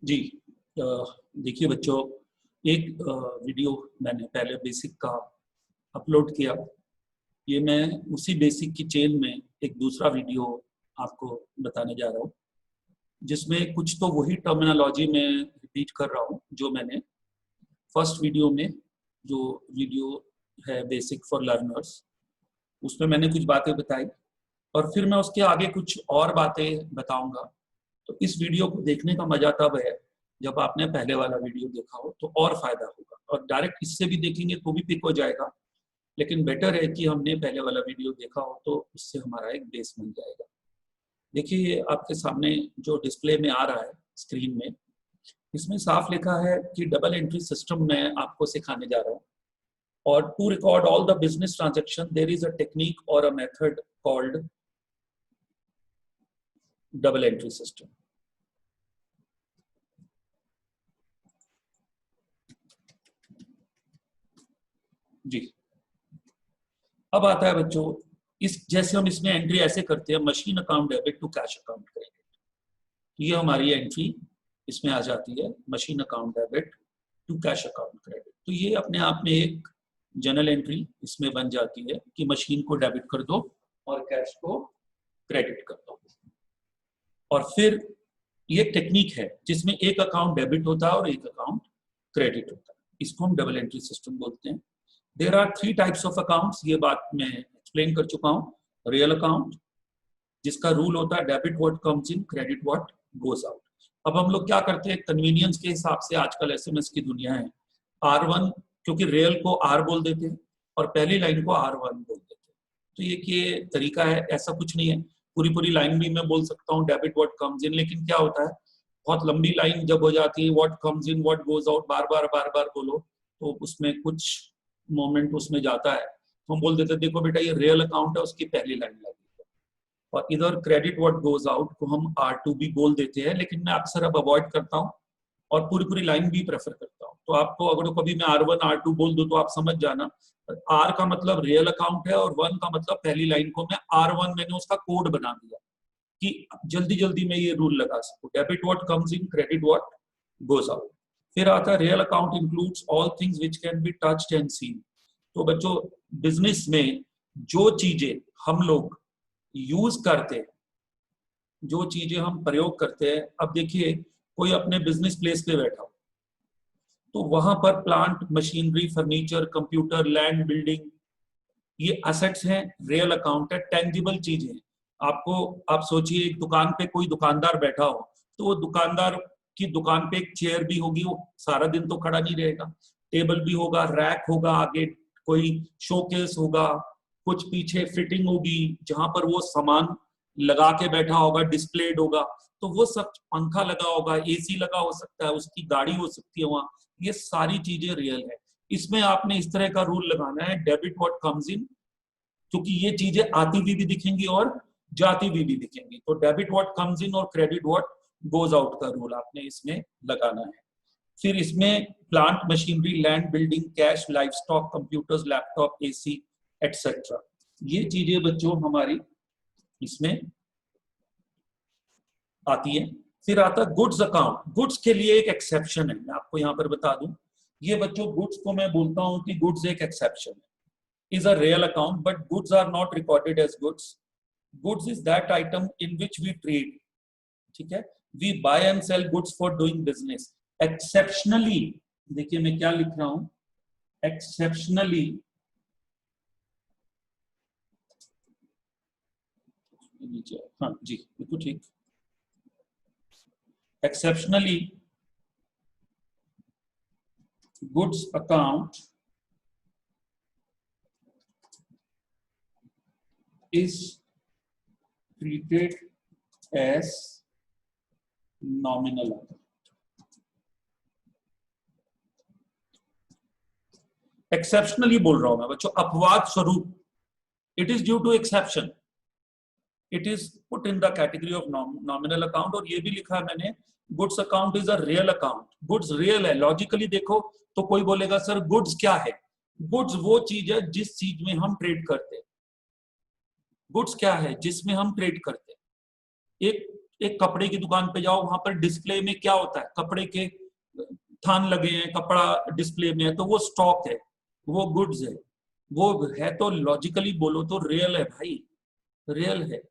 जी देखिए बच्चों, एक वीडियो मैंने पहले बेसिक का अपलोड किया। ये मैं उसी बेसिक की चेन में एक दूसरा वीडियो आपको बताने जा रहा हूँ, जिसमें कुछ तो वही टर्मिनोलॉजी में रिपीट कर रहा हूँ जो मैंने फर्स्ट वीडियो में, जो वीडियो है बेसिक फॉर लर्नर्स, उसमें मैंने कुछ बातें बताई और फिर मैं उसके आगे कुछ और बातें बताऊंगा। तो इस वीडियो को देखने का मजा तब है जब आपने पहले वाला वीडियो देखा हो, तो और फायदा होगा। और डायरेक्ट इससे भी देखेंगे तो भी पिक हो जाएगा, लेकिन बेटर है कि हमने पहले वाला वीडियो देखा हो, तो उससे हमारा एक बेस मिल जाएगा। देखिए, ये आपके सामने जो डिस्प्ले में आ रहा है स्क्रीन में, इसमें साफ लिखा है कि डबल एंट्री सिस्टम मैं आपको सिखाने जा रहा हूँ। और to record all the business transaction there is a technique or a method called double entry system. जी, अब आता है बच्चों, इस जैसे हम इसमें एंट्री ऐसे करते हैं, machine account debit to cash account credit. ये हमारी एंट्री इसमें आ जाती है, machine account debit to cash account credit. तो ये अपने आप में एक जनरल एंट्री इसमें बन जाती है कि मशीन को डेबिट कर दो और कैश को क्रेडिट कर दो। और फिर ये टेक्निक है जिसमें एक अकाउंट डेबिट होता है और एक अकाउंट क्रेडिट होता है। इसको हम डबल एंट्री सिस्टम बोलते हैं। There are 3 types of accounts, ये बात मैं एक्सप्लेन कर चुका हूँ। रियल अकाउंट, जिसका रूल होता है debit what comes in, credit what goes out. अब हम लोग क्या करते हैं, कन्वीनियंस के हिसाब से, आजकल एसएमएस की दुनिया है, R1, क्योंकि रियल को R बोल देते हैं और पहली लाइन को R1 बोल देते हैं। तो ये तरीका है, ऐसा कुछ नहीं है। पूरी पूरी लाइन भी मैं बोल सकता हूँ डेबिट व्हाट कम्स इन, लेकिन क्या होता है, बहुत लंबी लाइन जब हो जाती है, what comes in what goes out बार बार बोलो, तो उसमें कुछ मोमेंट उसमें जाता है। तो हम बोल देते हैं देखो बेटा, ये रियल अकाउंट है, उसकी पहली लाइन लगी। और इधर क्रेडिट व्हाट गोज आउट को हम R2 भी बोल देते हैं, लेकिन मैं अक्सर अब अवॉइड करता हूँ और पूरी पूरी लाइन भी प्रेफर करता हूँ। तो आपको अगर कभी मैं R1 R2 बोल दूं तो आप समझ जाना, R का मतलब रियल अकाउंट है और 1 का मतलब पहली लाइन को मैं R1 मैंने उसका कोड बना दिया कि जल्दी जल्दी में ये रूल लगा सकूं, debit what comes in, credit what goes out. फिर आता है real account includes all things which can be touched and seen. तो बच्चों, बिजनेस में जो चीजें हम लोग यूज करते हैं, जो चीजें हम प्रयोग करते हैं, अब देखिए कोई अपने बिजनेस प्लेस पे बैठा हो, तो वहां पर plant, machinery, furniture, computer, land, building, ये असेट्स हैं, रियल अकाउंट है, टेंजिबल चीजें हैं। आप सोचिए, एक दुकान पे कोई दुकानदार बैठा हो, तो वो दुकानदार की दुकान पे एक चेयर भी होगी, वो सारा दिन तो खड़ा नहीं रहेगा, टेबल भी होगा, रैक होगा, आगे कोई शोकेस होगा, कुछ पीछे फिटिंग होगी जहां पर वो सामान लगा के बैठा होगा, डिस्प्लेड होगा। तो वो सब, पंखा लगा होगा, एसी लगा हो सकता है, उसकी गाड़ी हो सकती है वहां, ये सारी चीजें रियल है। इसमें आपने इस तरह का रूल लगाना है, डेबिट व्हाट कम्स इन, क्योंकि ये चीजें आती हुई भी दिखेंगी और जाती हुई भी दिखेंगी। तो डेबिट व्हाट कम्स इन और क्रेडिट व्हाट गोज आउट का रूल आपने इसमें लगाना है। फिर इसमें plant, machinery, land, building, cash, life stock, computers, laptop, AC etcetera, ये चीजें बच्चों हमारी इसमें आती है। फिर आता है गुड्स अकाउंट। गुड्स के लिए एक एक्सेप्शन है, मैं आपको यहां पर बता दूं। ये बच्चों, गुड्स को मैं बोलता हूं कि गुड्स एक एक्सेप्शन है, is a real account, but goods are not recorded as goods. Goods is that item in which we trade. ठीक है, we buy and sell goods for doing business. Exceptionally, देखिए मैं क्या लिख रहा हूं, exceptionally, नीचे, हाँ जी बिल्कुल ठीक, exceptionally goods account is treated as nominal account. Exceptionally बोल रहा हूं मैं बच्चों, अपवाद स्वरूप, it is due to exception, it is put in the category of nominal account. और ये भी लिखा है मैंने, goods account is a real account. Goods real है, लॉजिकली देखो तो कोई बोलेगा सर गुड्स क्या है? गुड्स वो चीज है जिस चीज में हम ट्रेड करते हैं। गुड्स क्या है? जिसमें हम ट्रेड करते हैं। एक एक कपड़े की दुकान पे जाओ, वहां पर डिस्प्ले में क्या होता है, कपड़े के थान लगे हैं, कपड़ा डिस्प्ले में है, तो वो स्टॉक है, वो गुड्स है, वो है तो लॉजिकली बोलो तो रियल है भाई, रियल है।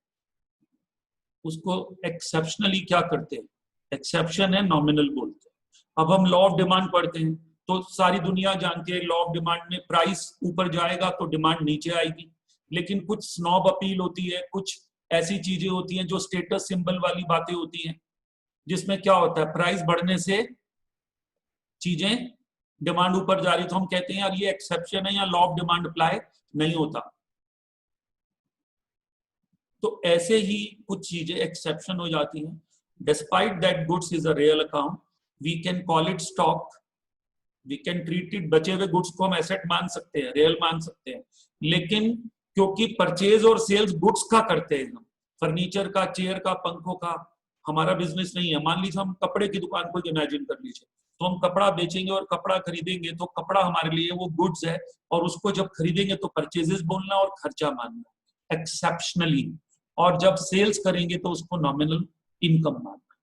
उसको एक्सेप्शनली क्या करते हैं, एक्सेप्शन है, नॉमिनल बोलते हैं। अब हम लॉ ऑफ डिमांड पढ़ते हैं तो सारी दुनिया जानती है लॉ ऑफ डिमांड में प्राइस ऊपर जाएगा तो डिमांड नीचे आएगी, लेकिन कुछ स्नॉब अपील होती है, कुछ ऐसी चीजें होती हैं जो स्टेटस सिंबल वाली बातें होती हैं, जिसमें क्या होता है प्राइस बढ़ने से चीजें डिमांड ऊपर जा रही, तो हम कहते हैं यार ये एक्सेप्शन है या लॉ ऑफ डिमांड अप्लाई नहीं होता। तो ऐसे ही कुछ चीजें एक्सेप्शन हो जाती हैं। Despite that goods is a real account, we can call it stock, we can treat it, बचे हुए गुड्स को हम एसेट मान सकते हैं, रियल मान सकते हैं, लेकिन क्योंकि परचेज और सेल्स गुड्स का करते हैं, हम फर्नीचर का, चेयर का, पंखों का हमारा बिजनेस नहीं है। मान लीजिए हम कपड़े की दुकान को इमेजिन कर लीजिए, तो हम कपड़ा बेचेंगे और कपड़ा खरीदेंगे, तो कपड़ा हमारे लिए वो गुड्स है, और उसको जब खरीदेंगे तो परचेजेस बोलना और खर्चा मानना एक्सेप्शनली, और जब सेल्स करेंगे तो उसको नॉमिनल इनकम मानना।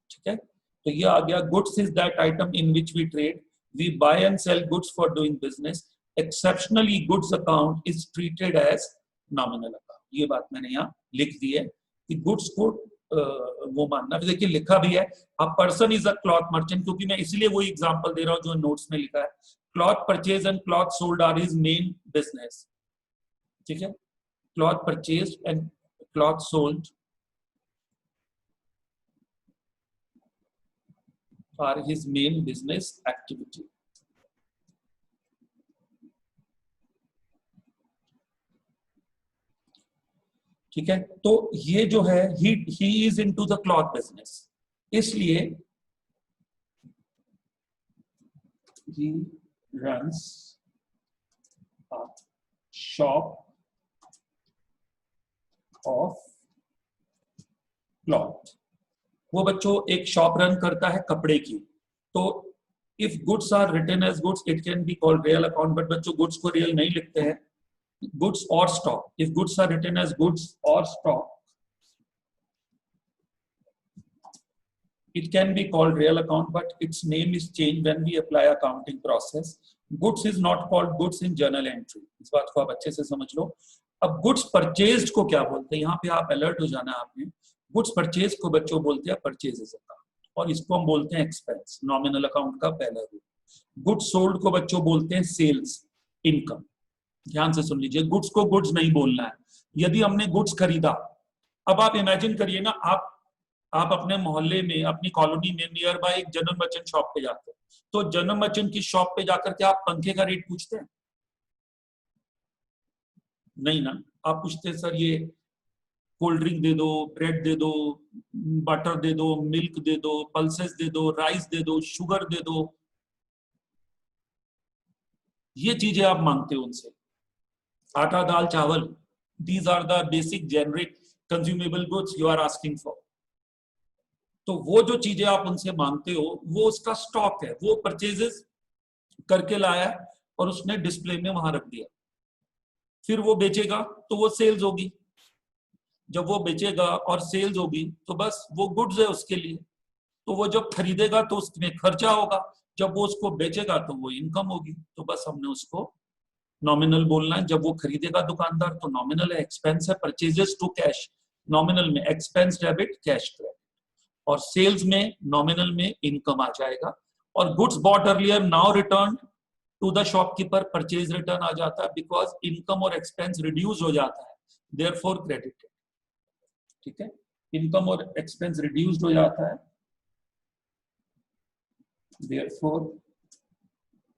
ठीक है, तो ये आ गया, goods is that item in which we trade, we buy and sell goods for doing business, exceptionally goods account is treated as nominal account. ये बात मैंने यहाँ लिख दी है कि गुड्स को वो मानना। देखिए लिखा भी है, a person is a cloth merchant, क्योंकि मैं इसलिए वही एग्जांपल दे रहा हूं जो नोट्स में लिखा है, cloth purchase and cloth sold are his main business. ठीक है, cloth purchase and cloth sold are his main business activity. ठीक है, तो ये जो है he is into the cloth business, इसलिए he runs a shop of cloth। वो बच्चों एक शॉप रन करता है कपड़े की, तो if goods are written as goods it can be called real account, but बच्चों गुड्स को रियल नहीं लिखते हैं, गुड्स और stock, if goods are written as goods और stock it can be called real account, but its name is changed when we apply accounting process। goods is not called goods in journal entry, इस बात को आप अच्छे से समझ लो। अब goods purchased को क्या बोलते हैं, यहाँ पे आप अलर्ट हो जाना आपने, गुड्स परचेज को बच्चों बोलते हैं परचेजेस अकाउंट, और इसको हम बोलते हैं एक्सपेंस, नॉमिनल अकाउंट का पहला रूल। गुड्स सोल्ड को बच्चों बोलते हैं सेल्स इनकम। ध्यान से सुन लीजिए, गुड्स को गुड्स नहीं बोलना है। यदि हमने गुड्स खरीदा, अब आप इमेजिन करिए ना, आप अपने मोहल्ले में, अपनी कॉलोनी में नियर बाय एक जनरल मर्चेंट शॉप पे जाते हैं, तो जनरल मर्चेंट की शॉप पे जाकर के आप पंखे का रेट पूछते हैं? नहीं ना, आप पूछते हैं सर ये कोल्ड ड्रिंक दे दो, ब्रेड दे दो, बटर दे दो, मिल्क दे दो, पल्सेस दे दो, राइस दे दो, शुगर दे दो, ये चीजें आप मांगते हो उनसे। आटा दाल चावल, these are the basic generic consumable goods you are asking for. तो वो जो चीजें आप उनसे मांगते हो वो उसका स्टॉक है, वो परचेजेस करके लाया और उसने डिस्प्ले में वहां रख दिया, फिर वो बेचेगा तो वो सेल्स होगी, जब वो बेचेगा और सेल्स होगी तो बस वो गुड्स है उसके लिए, तो वो जब खरीदेगा तो उसमें खर्चा होगा, जब वो उसको बेचेगा तो वो इनकम होगी, तो बस हमने उसको नॉमिनल बोलना है। जब वो खरीदेगा दुकानदार तो नॉमिनल है, एक्सपेंस है, परचेजेस टू कैश नॉमिनल में, एक्सपेंस डेबिट कैश क्रेडिट, और सेल्स में नॉमिनल में इनकम आ जाएगा। और goods bought earlier now return to the shopkeeper, purchase return आ जाता है, बिकॉज इनकम और एक्सपेंस रिड्यूस हो जाता है, देयरफॉर क्रेडिटेड। ठीक है, इनकम और एक्सपेंस रिड्यूस्ड हो जाता है, देयरफॉर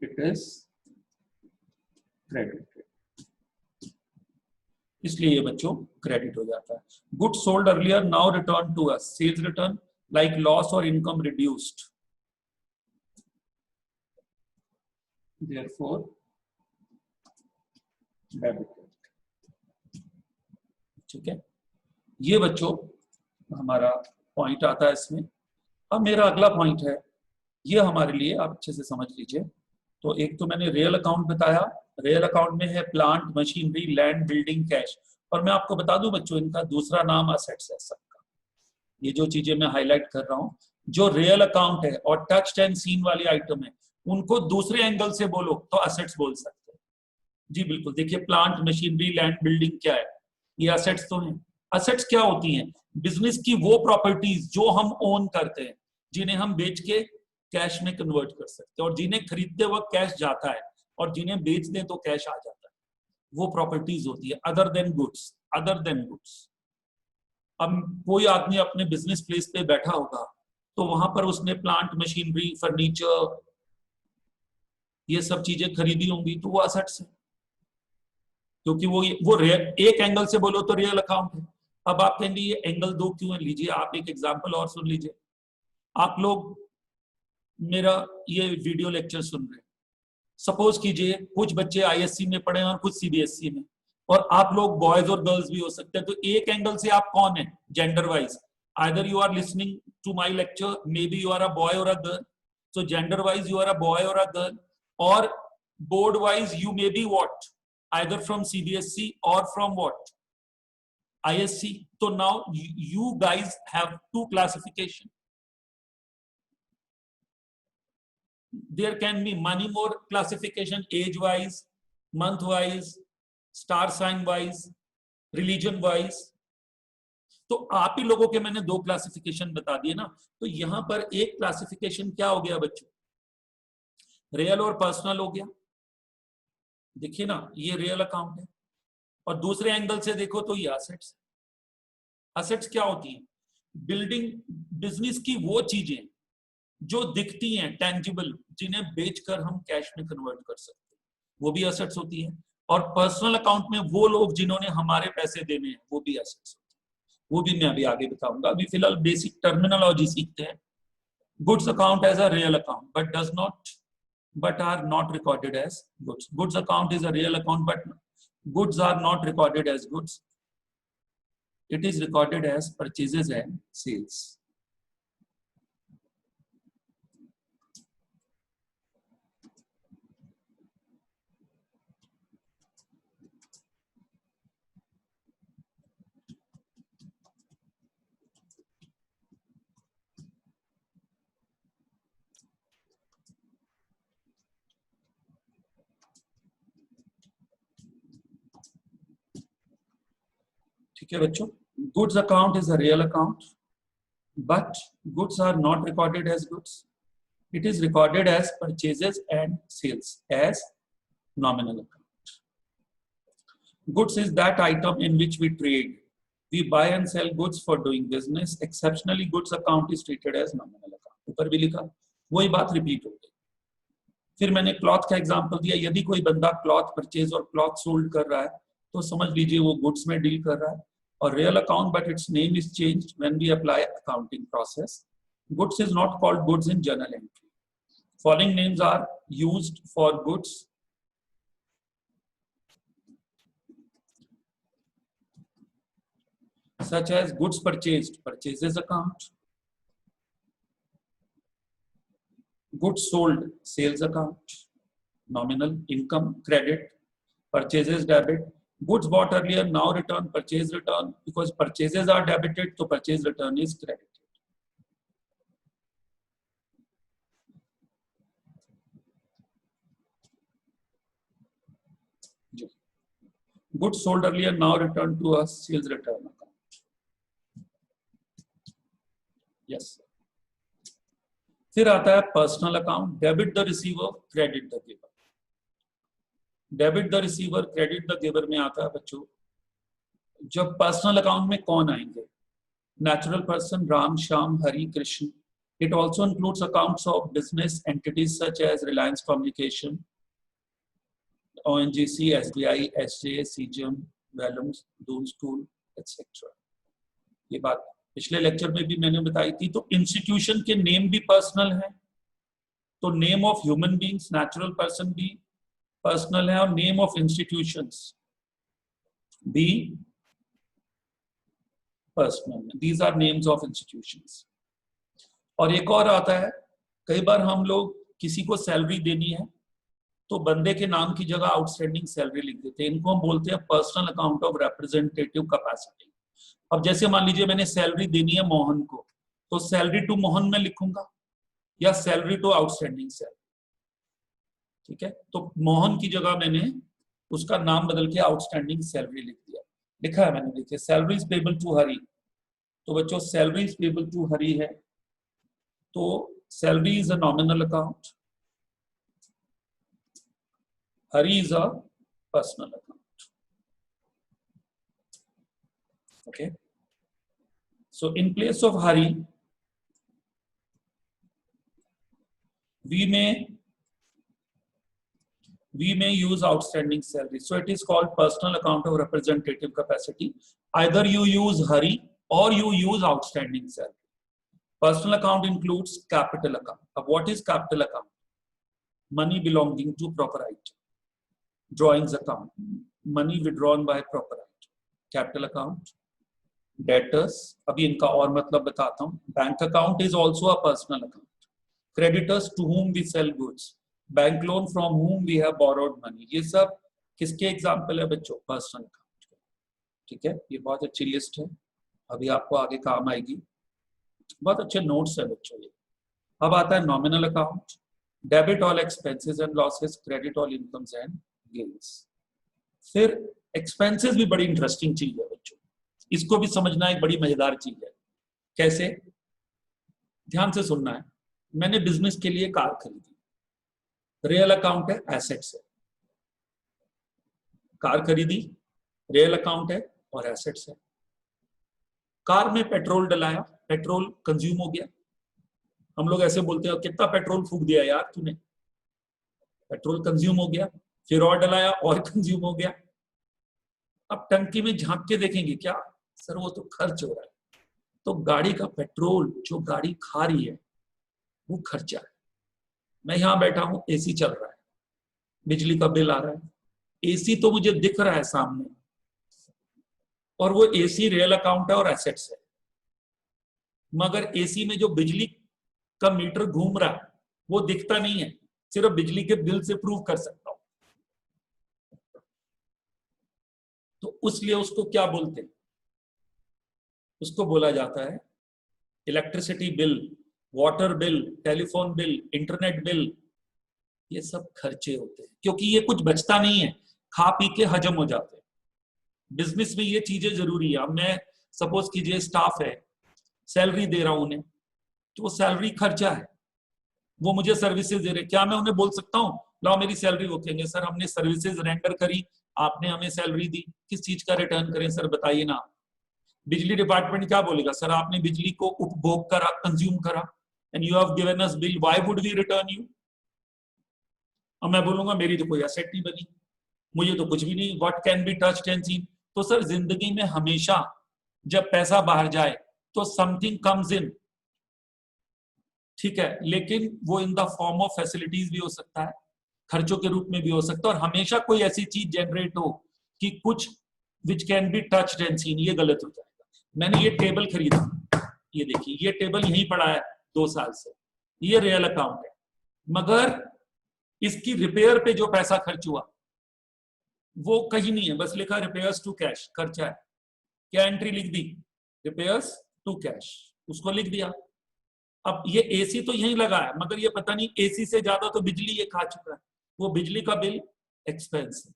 इट इज क्रेडिटेड, इसलिए ये बच्चों क्रेडिट हो जाता है। Goods sold earlier now return to us, sales return like loss or income reduced, therefore debited। ठीक है, ये बच्चों हमारा पॉइंट आता है इसमें। अब मेरा अगला पॉइंट है, ये हमारे लिए आप अच्छे से समझ लीजिए। तो एक तो मैंने रियल अकाउंट बताया, रियल अकाउंट में है plant, machinery, land, building, cash, और मैं आपको बता दूं बच्चों इनका दूसरा नाम असेट्स है सबका। ये जो चीजें मैं हाईलाइट कर रहा हूँ, जो रियल अकाउंट है और टच्ड एंड सीन वाली आइटम है, उनको दूसरे एंगल से बोलो तो असेट्स बोल सकते हैं। जी बिल्कुल, देखिए प्लांट, मशीनरी, लैंड, बिल्डिंग क्या है, ये असेट्स तो हैं। असेट्स क्या होती हैं? बिजनेस की वो प्रॉपर्टीज जो हम ओन करते हैं, जिन्हें हम बेच के कैश में कन्वर्ट कर सकते हैं, और जिन्हें खरीदते वक्त कैश जाता है और जिन्हें बेच दें तो कैश आ जाता है, वो प्रॉपर्टीज होती है other than goods. Other than goods, अब कोई आदमी अपने बिजनेस प्लेस पे बैठा होगा तो वहां पर उसने प्लांट, मशीनरी, फर्नीचर, ये सब चीजें खरीदी होंगी, तो वो असेट्स है, क्योंकि वो एक एंगल से बोलो तो रियल अकाउंट है। अब आप कहेंगे ये एंगल दो क्यों है? लीजिए आप एक एग्जांपल और सुन लीजिए। आप लोग मेरा ये वीडियो लेक्चर सुन रहे हैं, सपोज कीजिए कुछ बच्चे आईएससी में पढ़े और कुछ सीबीएसई में, और आप लोग बॉयज और गर्ल्स भी हो सकते हैं, तो एक एंगल से आप कौन है gender wise? Either you are listening to my lecture, maybe you are a boy or a girl, so gender wise you are a boy or a girl, or board wise you may be what, either from CBSE or from what, ISC. So now you guys have two classification. There can be many more classification, age wise, month wise, star sign wise, religion wise. तो आप ही लोगों के मैंने दो classification बता दिए ना, तो यहां पर एक क्लासिफिकेशन क्या हो गया बच्चों? रियल और पर्सनल हो गया। देखिए ना, ये रियल अकाउंट है, और दूसरे एंगल से देखो तो ये असेट्स। असेट्स क्या होती है? बिल्डिंग, बिजनेस की वो चीजें जो दिखती हैं, टेंजिबल, जिन्हें बेचकर हम कैश में कन्वर्ट कर सकते हैं, वो भी असेट्स होती है। और पर्सनल अकाउंट में वो लोग जिन्होंने हमारे पैसे देने हैं, वो भी असेट्स होते हैं। वो भी मैं अभी आगे बताऊंगा, अभी फिलहाल बेसिक टर्मिनोलॉजी सीखते हैं। Goods account as a real account but are not recorded as goods. Goods account is a real account, but goods are not recorded as goods. It is recorded as purchases and sales. ठीक है बच्चों, goods account is a real account, but goods are not recorded as goods. It is recorded as purchases and sales as nominal account. Goods is that item in which we trade. We buy and sell goods for doing business. Exceptionally, goods account is treated as nominal account. ऊपर भी लिखा, वही बात repeat हो गई। फिर मैंने cloth का एग्जांपल दिया। यदि कोई बंदा क्लॉथ परचेज और क्लॉथ सोल्ड कर रहा है तो समझ लीजिए वो गुड्स में डील कर रहा है। और real account, but its name is changed when we apply accounting process. Goods is not called goods in journal entry. Following names are used for goods: such as goods purchased, purchases account; goods sold, sales account; nominal income, credit; purchases, debit; goods bought earlier, now return, purchase return, because purchases are debited, so purchase return is credited. Goods sold earlier, now returned to us, sales return account. Yes. फिर आता है personal account: debit the receiver, credit the giver. Debit the receiver, credit the giver में आता है बच्चों, जब personal account में कौन आएंगे? Natural person, Ram, Shyam, Hari, Krishna. It also includes accounts of business entities such as Reliance communication, ONGC, SBI, SJ, CGM, Vellums, Doon School, etc. ये बात पिछले लेक्चर में भी मैंने बताई थी। तो इंस्टीट्यूशन के नेम भी पर्सनल है, तो name of human beings, natural person भी पर्सनल है, और नेम ऑफ इंस्टीट्यूशंस भी पर्सनल है। These are names of institutions. और एक और आता है, कई बार हम लोग किसी को सैलरी देनी है तो बंदे के नाम की जगह आउटस्टैंडिंग सैलरी लिख देते हैं। इनको हम बोलते हैं personal account of representative capacity. अब जैसे मान लीजिए मैंने सैलरी देनी है मोहन को, तो सैलरी टू मोहन में लिखूंगा या सैलरी टू आउटस्टैंडिंग सैलरी, ठीक है। तो मोहन की जगह मैंने उसका नाम बदल के आउटस्टैंडिंग सैलरी लिख दिया, लिखा है मैंने, देखिए सैलरी इज पेबल टू हरी। तो बच्चों सैलरी इज पेबल टू हरी है, तो salary is a nominal account, Hari is a personal account, okay. So in place of Hari, we may use outstanding salary. So it is called personal account of representative capacity. Either you use Hari or you use outstanding salary. Personal account includes capital account. Now what is capital account? Money belonging to proprietor. Drawings account. Money withdrawn by proprietor. Capital account. Debtors, अभी इनका और मतलब बताता हूँ. Bank account is also a personal account. Creditors to whom we sell goods. Bank loan from whom we have borrowed money. ये सब किसके example है बच्चों? पर्सनल अकाउंट, ठीक है। ये बहुत अच्छी लिस्ट है, अभी आपको आगे काम आएगी, बहुत अच्छे नोट्स है बच्चों ये। अब आता है nominal account, debit all expenses and losses, credit all incomes and gains. फिर एक्सपेंसेस भी बड़ी इंटरेस्टिंग चीज है बच्चों, इसको भी समझना एक बड़ी मजेदार चीज है। कैसे? ध्यान से सुनना है। मैंने बिजनेस के लिए कार खरीदी, रियल अकाउंट है, एसेट्स है। कार खरीदी, रियल अकाउंट है और एसेट्स है। कार में पेट्रोल डलाया, पेट्रोल कंज्यूम हो गया। हम लोग ऐसे बोलते हैं कितना पेट्रोल फूक दिया यार तूने, पेट्रोल कंज्यूम हो गया। फिर और डलाया और कंज्यूम हो गया। अब टंकी में झांक के देखेंगे, क्या सर वो तो खर्च हो रहा है। तो गाड़ी का पेट्रोल जो गाड़ी खा रही है वो खर्चा है। मैं यहां बैठा हूं, एसी चल रहा है, बिजली का बिल आ रहा है, एसी तो मुझे दिख रहा है सामने, और वो एसी रियल अकाउंट है और एसेट्स है। मगर एसी में जो बिजली का मीटर घूम रहा है वो दिखता नहीं है, सिर्फ बिजली के बिल से प्रूव कर सकता हूं। तो उसलिए उसको क्या बोलते हैं? उसको बोला जाता है electricity bill, water bill, telephone bill, internet bill. ये सब खर्चे होते हैं, क्योंकि ये कुछ बचता नहीं है, खा पी के हजम हो जाते हैं। बिजनेस में ये चीजें जरूरी है। अब मैं सपोज कीजिए स्टाफ है, सैलरी दे रहा हूं उन्हें, तो वो सैलरी खर्चा है, वो मुझे सर्विसेज दे रहे, क्या मैं उन्हें बोल सकता हूँ लाओ मेरी सैलरी? वो कहेंगे सर हमने सर्विसेज रेंडर करी, आपने हमें सैलरी दी, किस चीज का रिटर्न करें सर बताइए ना। बिजली डिपार्टमेंट क्या बोलेगा? सर आपने बिजली को उपभोग करा, कंज्यूम करा, and you have given us bill, why would we return you? अब मैं बोलूंगा मेरी तो कोई एसेट नहीं बनी, मुझे तो कुछ भी नहीं, what can be touched and seen. तो सर जिंदगी में हमेशा जब पैसा बाहर जाए तो समथिंग कम्स इन, ठीक है, लेकिन वो in the form of facilities भी हो सकता है, खर्चों के रूप में भी हो सकता है, और हमेशा कोई ऐसी चीज जनरेट हो कि कुछ which can be touched and seen, ये गलत हो जाएगा। मैंने ये टेबल खरीदा, ये देखिए ये टेबल यहीं पड़ा है 2 साल से, ये रियल अकाउंट है, मगर इसकी रिपेयर पे जो पैसा खर्च हुआ वो कहीं नहीं है, बस लिखा रिपेयर्स टू कैश, खर्चा है। क्या एंट्री लिख दी? रिपेयर्स टू कैश, उसको लिख दिया। अब ये एसी तो यहीं लगा है, मगर ये पता नहीं एसी से ज्यादा तो बिजली ये खा चुका है, वो बिजली का बिल एक्सपेंस है।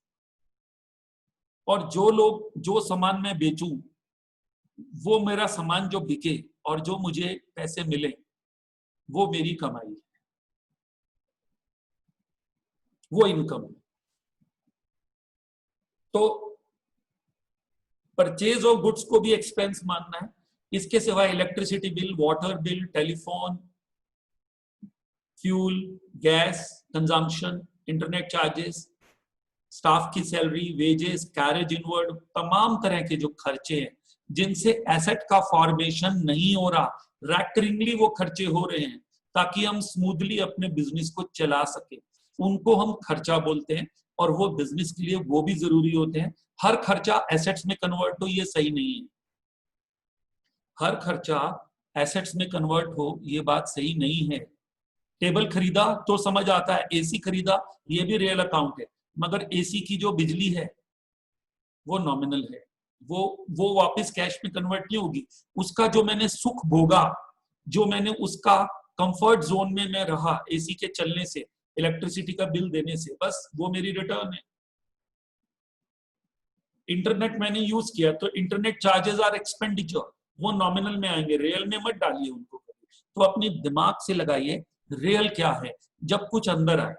और जो सामान मैं बेचूं, वो मेरा सामान जो बिके और जो मुझे पैसे मिले वो मेरी कमाई है, वो इनकम है। तो परचेज ऑफ गुड्स को भी एक्सपेंस मानना है। इसके सिवा electricity bill, water bill, telephone, fuel, gas consumption, internet charges, staff की सैलरी, वेजेस, कैरेज इनवर्ड, तमाम तरह के जो खर्चे हैं जिनसे एसेट का फॉर्मेशन नहीं हो रहा, रैकरिंगली वो खर्चे हो रहे हैं ताकि हम स्मूथली अपने बिजनेस को चला सके, उनको हम खर्चा बोलते हैं। और वो बिजनेस के लिए वो भी जरूरी होते हैं। हर खर्चा एसेट्स में कन्वर्ट हो ये सही नहीं है, हर खर्चा एसेट्स में कन्वर्ट हो ये बात सही नहीं है। टेबल खरीदा तो समझ आता है, एसी खरीदा ये भी रियल अकाउंट है, मगर एसी की जो बिजली है वो नॉमिनल है, वो वापस कैश में कन्वर्ट नहीं होगी। उसका जो मैंने सुख भोगा, जो मैंने उसका कंफर्ट जोन में मैं रहा एसी के चलने से, इलेक्ट्रिसिटी का बिल देने से, बस वो मेरी रिटर्न है। इंटरनेट मैंने यूज किया तो इंटरनेट चार्जेस आर एक्सपेंडिचर, वो नॉमिनल में आएंगे, रियल में मत डालिए उनको कभी। तो अपने दिमाग से लगाइए रियल क्या है, जब कुछ अंदर आए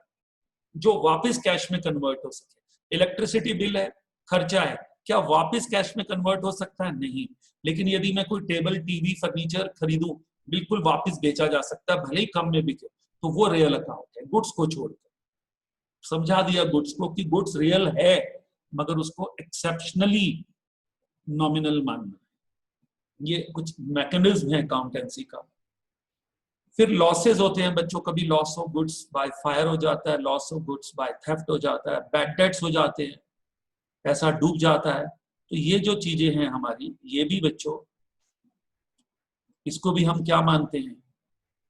जो वापस कैश में कन्वर्ट हो सके। इलेक्ट्रिसिटी बिल है, खर्चा है, क्या वापस कैश में कन्वर्ट हो सकता है? नहीं। लेकिन यदि मैं कोई टेबल, टीवी, फर्नीचर खरीदूं, बिल्कुल वापस बेचा जा सकता है, भले ही कम में बिके, तो वो रियल अकाउंट है। गुड्स को छोड़कर समझा दिया गुड्स को कि गुड्स रियल है, मगर उसको एक्सेप्शनली नॉमिनल मानना। ये कुछ मैकेनिज्म है अकाउंटेंसी का। फिर लॉसेस होते हैं बच्चों, कभी loss of goods by fire हो जाता है, loss of goods by theft हो जाता है, बैड डेट्स हो जाते हैं, पैसा डूब जाता है। तो ये जो चीजें हैं हमारी, ये भी बच्चों, इसको भी हम क्या मानते हैं?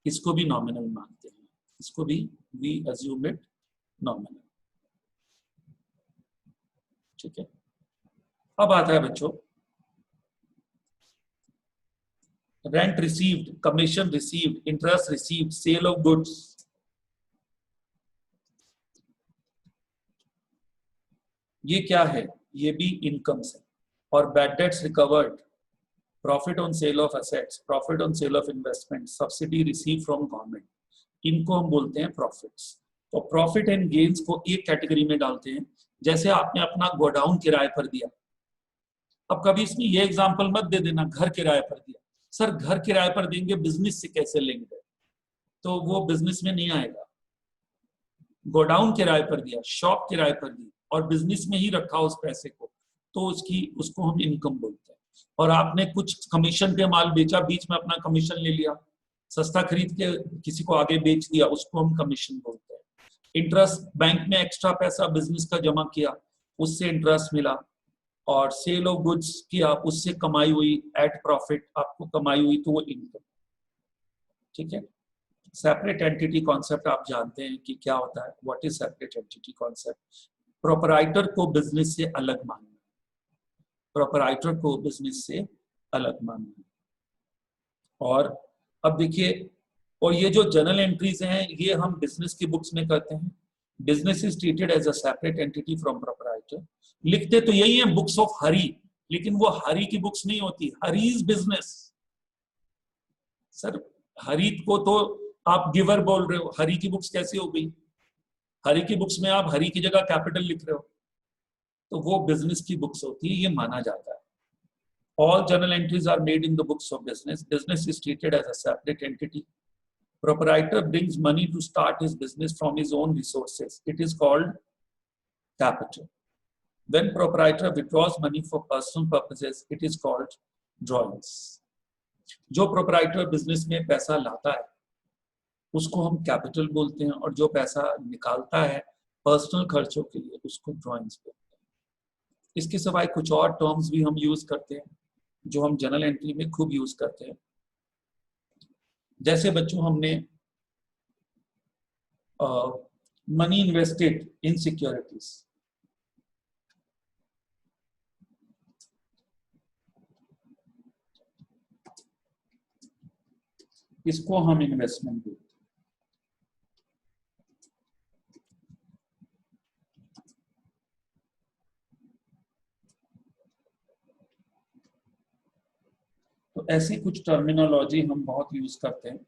इसको भी नॉमिनल मानते हैं, इसको भी वी अज्यूम इट नॉमिनल। ठीक है। अब आता है बच्चों rent received, commission received, interest received, sale of goods. ये क्या है? ये भी इनकम्स है। और bad debts recovered, profit on sale of assets, profit on sale of investment, subsidy receive from government, इनको हम बोलते हैं प्रॉफिट्स। तो प्रॉफिट एंड गेन्स को एक कैटेगरी में डालते हैं। जैसे आपने अपना गोडाउन किराए पर दिया, अब कभी इसमें ये एग्जांपल मत दे देना घर किराए पर दिया। सर घर किराए पर देंगे, बिजनेस से कैसे लेंगे? तो वो बिजनेस में नहीं आएगा। गोडाउन किराए पर दिया, शॉप किराए पर दी और बिजनेस में ही रखा उस पैसे को, तो उसको हम इनकम बोलते हैं। और आपने कुछ कमीशन पे माल बेचा, बीच में अपना कमीशन ले लिया, सस्ता खरीद के किसी को आगे बेच दिया, उसको हम कमीशन बोलते हैं। इंटरेस्ट, बैंक में एक्स्ट्रा पैसा बिजनेस का जमा किया, उससे इंटरेस्ट मिला। और सेल ऑफ गुड्स किया, उससे कमाई हुई, एट प्रॉफिट आपको कमाई हुई, तो वो इनकम। ठीक है। सेपरेट एंटिटी कॉन्सेप्ट आप जानते हैं कि क्या होता है। What is separate entity concept? Proprietor को बिजनेस से अलग मानना, प्रोपराइटर को बिजनेस से अलग मानना। और अब देखिए, और ये जो जर्नल एंट्रीज हैं, ये हम बिजनेस की बुक्स में करते हैं। Business is treated as a separate entity from proprietor. लिखते तो यही है बुक्स ऑफ हरी, लेकिन वो हरी की बुक्स नहीं होती। Hurries business. सर हरी को तो आप गिवर बोल रहे हो, हरी की बुक्स कैसे हो गई? हरी की बुक्स में आप हरी की जगह कैपिटल लिख रहे हो, तो वो बिजनेस की बुक्स होती है, ये माना जाता है। All journal entries are made in the books of business. Business is treated as a separate entity. Proprietor brings money to start his business from his own resources. It is called capital. When proprietor withdraws money for personal purposes, it is called drawings. जो proprietor business में पैसा लाता है, उसको हम capital बोलते हैं, और जो पैसा निकालता है पर्सनल खर्चों के लिए, उसको drawings बोलते हैं। इसके सिवाय कुछ और टर्म्स भी हम यूज करते हैं, जो हम जर्नल एंट्री में खूब यूज करते हैं। जैसे बच्चों हमने मनी इन्वेस्टेड इन सिक्योरिटीज, इसको हम इन्वेस्टमेंट बोलते हैं। तो ऐसी कुछ टर्मिनोलॉजी हम बहुत यूज करते हैं।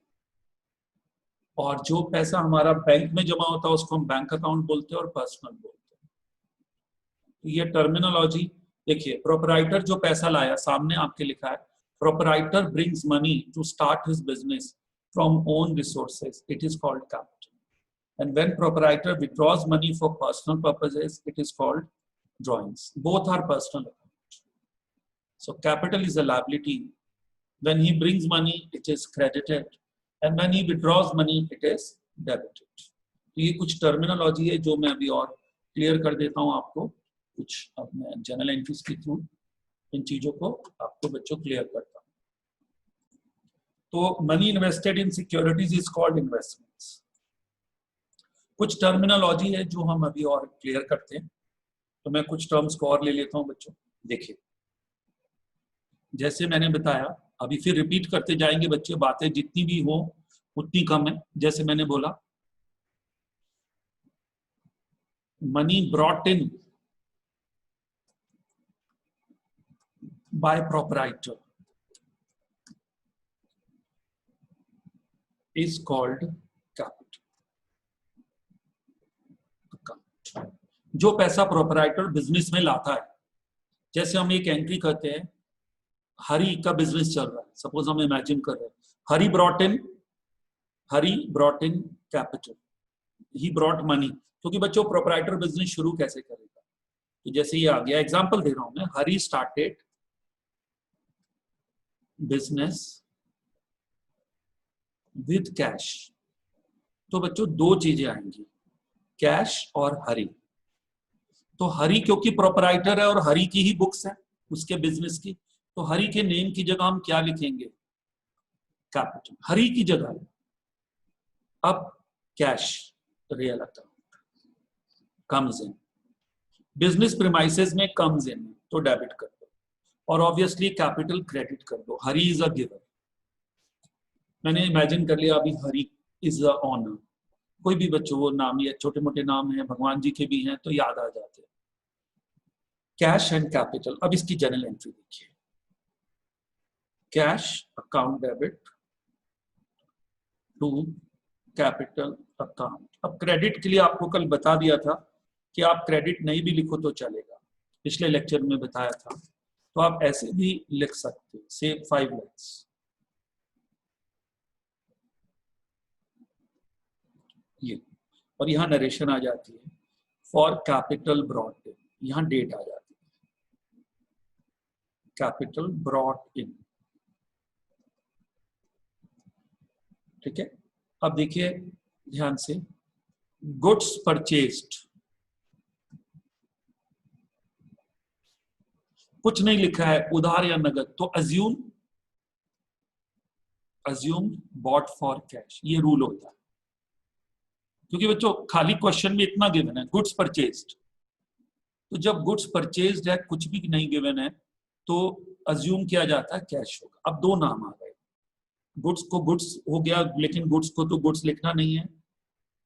और जो पैसा हमारा बैंक में जमा होता है, उसको हम बैंक अकाउंट बोलते हैं और पर्सनल बोलते हैं। तो ये टर्मिनोलॉजी देखिए, प्रोपराइटर जो पैसा लाया, सामने आपके लिखा है proprietor brings money to start his business from own resources, it is called capital. And when proprietor withdraws money for personal purposes, it is called drawings. Both are personal accounts. So capital is a liability. When he brings money, it is credited, and when he withdraws money, it is debited. तो ये कुछ terminology है जो मैं अभी और clear कर देता हूँ आपको, कुछ अपने जर्नल एंट्रीज के थ्रू इन चीजों को आपको बच्चों क्लियर करता हूँ। तो money invested in securities is called investments. कुछ टर्मिनोलॉजी है जो हम अभी और क्लियर करते हैं, तो मैं कुछ टर्म्स को और ले लेता हूं बच्चों। देखिए, जैसे मैंने बताया, अभी फिर रिपीट करते जाएंगे बच्चे, बातें जितनी भी हो उतनी कम है। जैसे मैंने बोला, money brought in by proprietor is called capital account। जो पैसा प्रोपराइटर बिजनेस में लाता है, जैसे हम एक एंट्री करते हैं, हरी का बिजनेस चल रहा है, सपोज हम इमेजिन कर रहे हैं, Hari brought in capital, he brought money. क्योंकि बच्चों प्रोपराइटर बिजनेस शुरू कैसे करेगा, तो जैसे ये आ गया, एग्जांपल दे रहा हूं मैं, हरी स्टार्टेड बिजनेस विद कैश। तो बच्चों दो चीजें आएंगी, कैश और हरी। तो हरी क्योंकि प्रोपराइटर है और हरी की ही बुक्स है उसके बिजनेस की, तो हरी के नेम की जगह हम क्या लिखेंगे, कैपिटल, हरी की जगह। अब cash real account comes in, business premises में कम्स इन, तो डेबिट कर दो, और ऑब्वियसली कैपिटल क्रेडिट कर दो। हरी इज अ गिवर, मैंने इमेजिन कर लिया अभी हरी इज अ ऑनर। कोई भी बच्चों वो नाम, ये छोटे मोटे नाम हैं, भगवान जी के भी हैं, तो याद आ जाते हैं। Cash and capital. अब इसकी जनरल एंट्री देखिए, cash account debit to capital account. अब क्रेडिट के लिए आपको कल बता दिया था कि आप क्रेडिट नहीं भी लिखो तो चलेगा, पिछले लेक्चर में बताया था, तो आप ऐसे भी लिख सकते हो, से 5 lakhs। ये, और यहाँ नरेशन आ जाती है फॉर कैपिटल ब्रॉट इन, यहाँ डेट आ जाती है, कैपिटल ब्रॉट इन। ठीक है, अब देखिए ध्यान से, गुड्स परचेज्ड, कुछ नहीं लिखा है उधार या नगद, तो अज्यूम बॉट फॉर कैश, ये रूल होता है। क्योंकि बच्चों खाली क्वेश्चन में इतना गिवन है, गुड्स परचेज्ड, तो जब गुड्स परचेज्ड है, कुछ भी नहीं गिवन है, तो अज्यूम किया जाता है कैश होगा। अब दो नाम आ गए, गुड्स को गुड्स हो गया, लेकिन गुड्स को तो गुड्स लिखना नहीं है,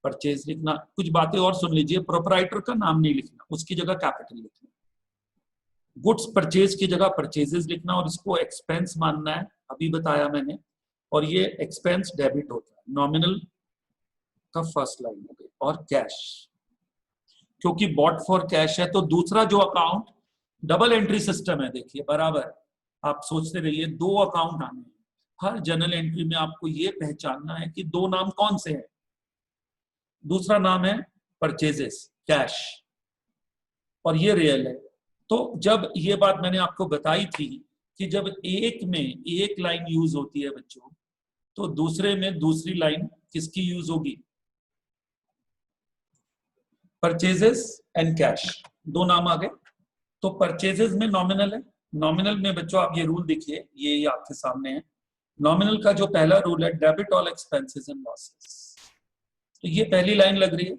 परचेज लिखना। कुछ बातें और सुन लीजिए, प्रोपराइटर का नाम नहीं लिखना, उसकी जगह कैपिटल लिखना, गुड्स परचेज की जगह परचेजेस लिखना, और इसको एक्सपेंस मानना है, अभी बताया मैंने, और ये एक्सपेंस डेबिट होता है, नॉमिनल का फर्स्ट लाइन हो गई, और कैश, क्योंकि बॉट फॉर कैश है, तो दूसरा जो अकाउंट, डबल एंट्री सिस्टम है, देखिए बराबर, आप सोचते रहिए, दो अकाउंट आने हैं, हर जनरल एंट्री में आपको ये पहचानना है कि दो नाम कौन से हैं। दूसरा नाम है परचेजेस, कैश, और ये रियल है। तो जब ये बात मैंने आपको बताई थी कि जब एक में एक लाइन यूज होती है बच्चों, तो दूसरे में दूसरी लाइन किसकी यूज होगी, परचेजेस एंड कैश, दो नाम आ गए। तो परचेजेस में नॉमिनल है, नॉमिनल में बच्चों आप ये रूल देखिए, ये आपके सामने है, नॉमिनल का जो पहला रूल है, debit all expenses and losses, तो ये पहली लाइन लग रही है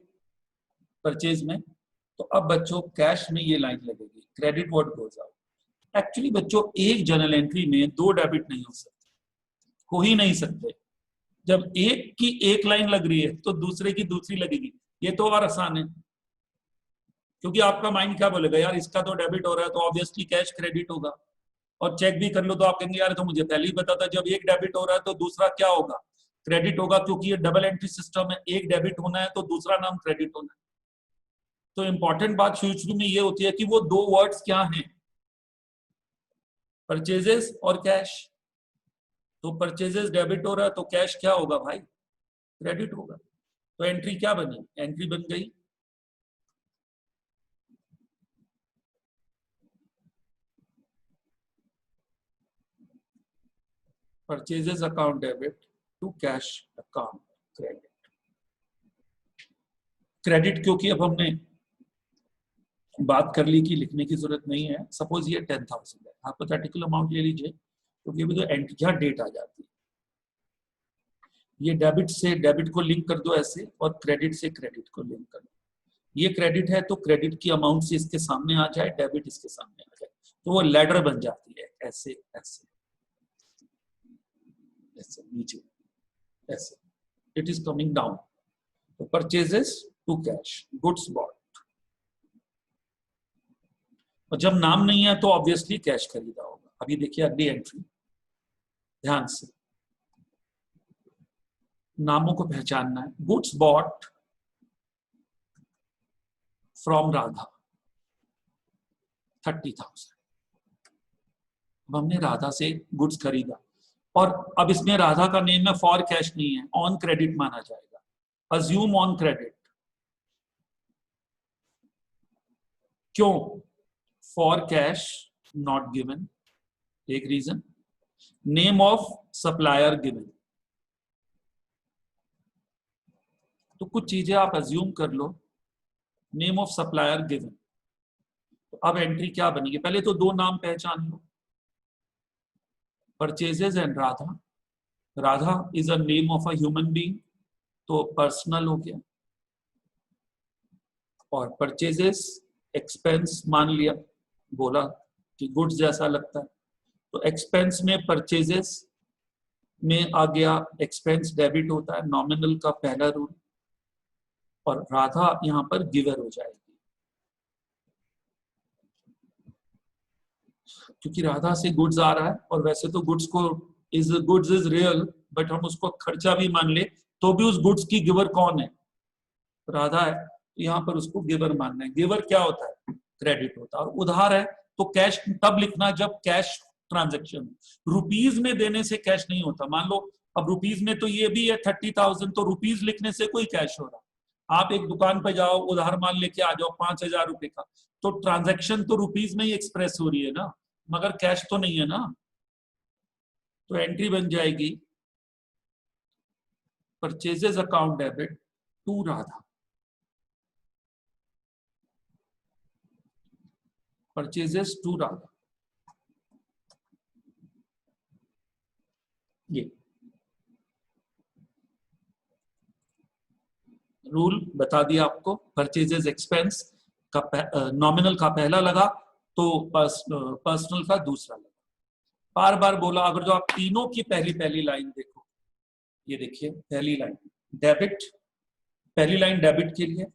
परचेज में। तो अब बच्चों कैश में ये लाइन लगेगी, credit what goes out. Actually बच्चों एक जनरल एंट्री में दो डेबिट नहीं हो सकते, हो ही नहीं सकते। जब एक की एक लाइन लग रही है तो दूसरे की दूसरी लगेगी, ये तो और आसान है। क्योंकि आपका माइंड क्या बोलेगा, यार इसका तो डेबिट हो रहा है तो ऑब्वियसली कैश क्रेडिट होगा, और चेक भी कर लो तो आप कहेंगे यार तो मुझे पहले ही पता था, जब एक डेबिट हो रहा है तो दूसरा क्या होगा, क्रेडिट होगा, क्योंकि ये डबल एंट्री सिस्टम है, एक डेबिट होना है तो दूसरा नाम क्रेडिट होना है। तो इंपॉर्टेंट बात शुरू में ये होती है कि वो दो वर्ड्स क्या हैं, परचेजेस और कैश। तो परचेजेस डेबिट हो रहा है तो कैश क्या होगा भाई, क्रेडिट होगा। तो एंट्री क्या बनी, एंट्री बन गई purchases account debit to cash account credit. Credit क्योंकि अब हमने बात कर ली कि लिखने की जरूरत नहीं है, सपोज ये 10,000 है, हाइपोथेटिकल अमाउंट ले लीजिए, क्योंकि तो एंट्री क्या डेट आ जाती है, ये डेबिट से डेबिट को लिंक कर दो ऐसे, और क्रेडिट से क्रेडिट को लिंक कर दो। ये क्रेडिट है तो क्रेडिट की अमाउंट से इसके सामने आ जाए, डेबिट इसके सामने आ जाए, तो वो लैडर बन जाती है। ऐसे ऐसे ऐसे नीचे ऐसे, इट इज कमिंग डाउन। तो purchases to cash, goods bought. और जब नाम नहीं है तो ऑब्वियसली कैश खरीदा होगा। अभी देखिए अगली एंट्री, ध्यान से नामों को पहचानना है। Goods bought from Radha 30,000। हमने राधा से गुड्स खरीदा और अब इसमें राधा का नेम है, फॉर कैश नहीं है, ऑन क्रेडिट माना जाएगा। Assume on credit. क्यों? फॉर कैश नॉट गिवन, एक reason. Name of supplier given. तो कुछ चीजें आप अज्यूम कर लो, नेम ऑफ सप्लायर गिवन। तो अब एंट्री क्या बनेगी? पहले तो दो नाम पहचान लो, purchases and Radha. Radha is a name of a human being, तो पर्सनल हो गया। और परचेजेस एक्सपेंस मान लिया, बोला कि गुड्स जैसा लगता है, तो एक्सपेंस में परचेजेस में आ गया, एक्सपेंस डेबिट होता है, नॉमिनल का पहला रूल। और राधा यहां पर गिवर हो जाएगी, क्योंकि राधा से गुड्स आ रहा है। और वैसे तो गुड्स इज रियल, बट हम उसको खर्चा भी मान ले तो भी उस गुड्स की गिवर कौन है? राधा है। यहाँ पर उसको गिवर मानना है। गिवर क्या होता है? क्रेडिट होता है। और उधार है तो कैश तब लिखना जब कैश ट्रांजेक्शन। रुपीज में देने से कैश नहीं होता। मान लो अब रुपीज में तो ये भी है 30,000, तो रुपीज लिखने से कोई कैश हो रहा। आप एक दुकान पे जाओ, उधार माल लेके आ जाओ 5,000 रुपए का, तो ट्रांजेक्शन तो रुपीज में ही एक्सप्रेस हो रही है ना, मगर कैश तो नहीं है ना। तो एंट्री बन जाएगी purchases account debit to Radha. Purchases to Radha, ये रूल बता दिया आपको। परचेजेस एक्सपेंस का नॉमिनल का पहला लगा तो पर्सनल का दूसरा लगा। बार बार बोला। अगर जो आप तीनों की पहली पहली लाइन देखो, ये देखिए पहली लाइन डेबिट, पहली लाइन डेबिट के लिए,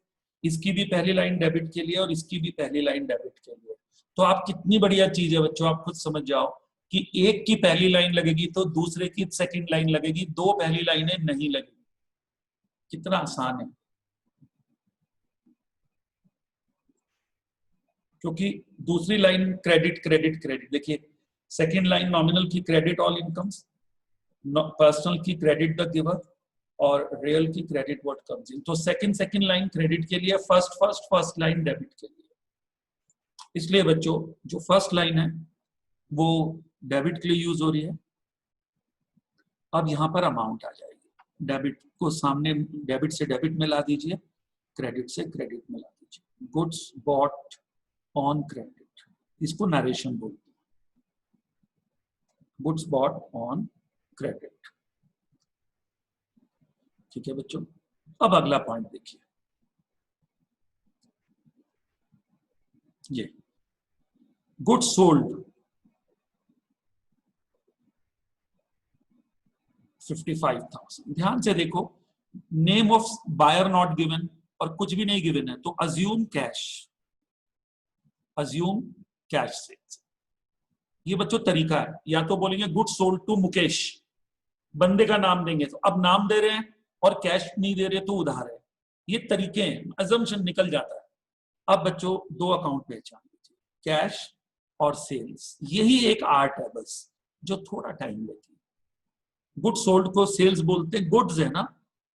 इसकी भी पहली लाइन डेबिट के लिए और इसकी भी पहली लाइन डेबिट के लिए। तो आप कितनी बढ़िया चीज है बच्चों, आप खुद समझ जाओ कि एक की पहली लाइन लगेगी तो दूसरे की सेकंड लाइन लगेगी, दो पहली लाइनें नहीं लगेगी। कितना आसान है, क्योंकि दूसरी लाइन क्रेडिट क्रेडिट क्रेडिट। देखिए सेकंड लाइन नॉमिनल की क्रेडिट ऑल इनकम्स, पर्सनल की क्रेडिट द गिवर और रियल की क्रेडिट व्हाट कम्स इन। तो सेकंड लाइन क्रेडिट के लिए, फर्स्ट लाइन डेबिट के लिए। इसलिए बच्चों जो फर्स्ट लाइन है वो डेबिट के लिए यूज हो रही है। अब यहां पर अमाउंट आ जाएगी, डेबिट को सामने, डेबिट से डेबिट में ला दीजिए, क्रेडिट से क्रेडिट में ला दीजिए। गुड्स बॉट ऑन क्रेडिट, इसको नरेशन बोलते हैं, गुड्स बॉट ऑन क्रेडिट। ठीक है बच्चों। अब अगला पॉइंट देखिए, ये गुड्स सोल्ड 55,000। ध्यान से देखो, name of buyer not given और कुछ भी नहीं गिवन है, तो assume cash, assume cash sales. ये बच्चों तरीका है। या तो बोलेंगे गुड्स सोल्ड टू मुकेश, बंदे का नाम देंगे, तो अब नाम दे रहे हैं और कैश नहीं दे रहे तो उधार है। ये तरीके हैं, अजम्पशन निकल जाता है। अब बच्चों दो अकाउंट पहचान लीजिए, कैश और सेल्स। यही एक आर्ट है बस, जो थोड़ा टाइम लेती है। गुड्स सोल्ड को सेल्स बोलते हैं, गुड्स है ना,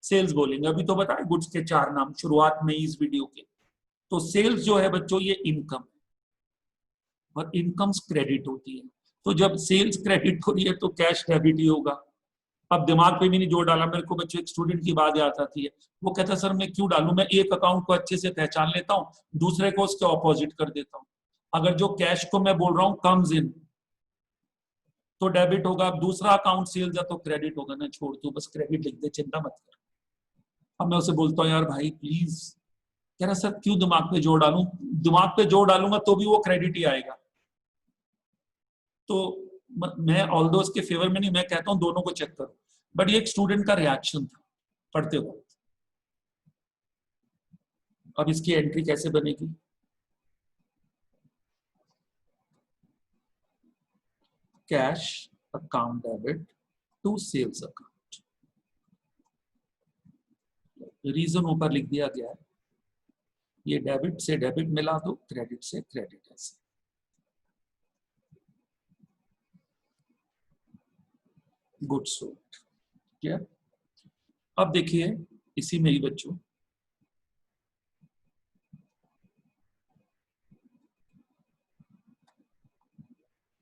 सेल्स बोलेंगे। अभी तो बताए गुड्स के 4 नाम शुरुआत में इस वीडियो के। तो सेल्स जो है बच्चों ये इनकम है, और इनकम्स क्रेडिट होती है। तो जब सेल्स क्रेडिट हो रही है तो कैश डेबिट ही होगा। अब दिमाग पे भी नहीं जोर डाला। मेरे को बच्चों एक स्टूडेंट की बात याद आती है, वो कहता है सर मैं क्यों डालूं, मैं एक अकाउंट को अच्छे से पहचान लेता हूँ, दूसरे को उसके ऑपोजिट कर देता हूँ। अगर जो कैश को मैं बोल रहा हूँ कम्स इन तो डेबिट होगा, अब दूसरा अकाउंट सेल्स है तो क्रेडिट होगा ना, छोड़ तू बस क्रेडिट लिख दे, चिंता मत कर। अब मैं उसे बोलता हूँ यार भाई प्लीज, कह रहा सर क्यों दिमाग पे जोर डालूं, दिमाग पे जोर डालूंगा तो भी वो क्रेडिट ही आएगा। तो मैं ऑल्दो उसके फेवर में नहीं, मैं कहता हूं दोनों को चेक करो, बट ये एक स्टूडेंट का रिएक्शन था पढ़ते वक्त। अब इसकी एंट्री कैसे बनेगी? Cash account debit to sales account, reason ऊपर लिख दिया गया है, ये डेबिट से डेबिट मिला दो, क्रेडिट से क्रेडिट, ऐसे। Good sold, clear? अब देखिए इसी में ही बच्चों,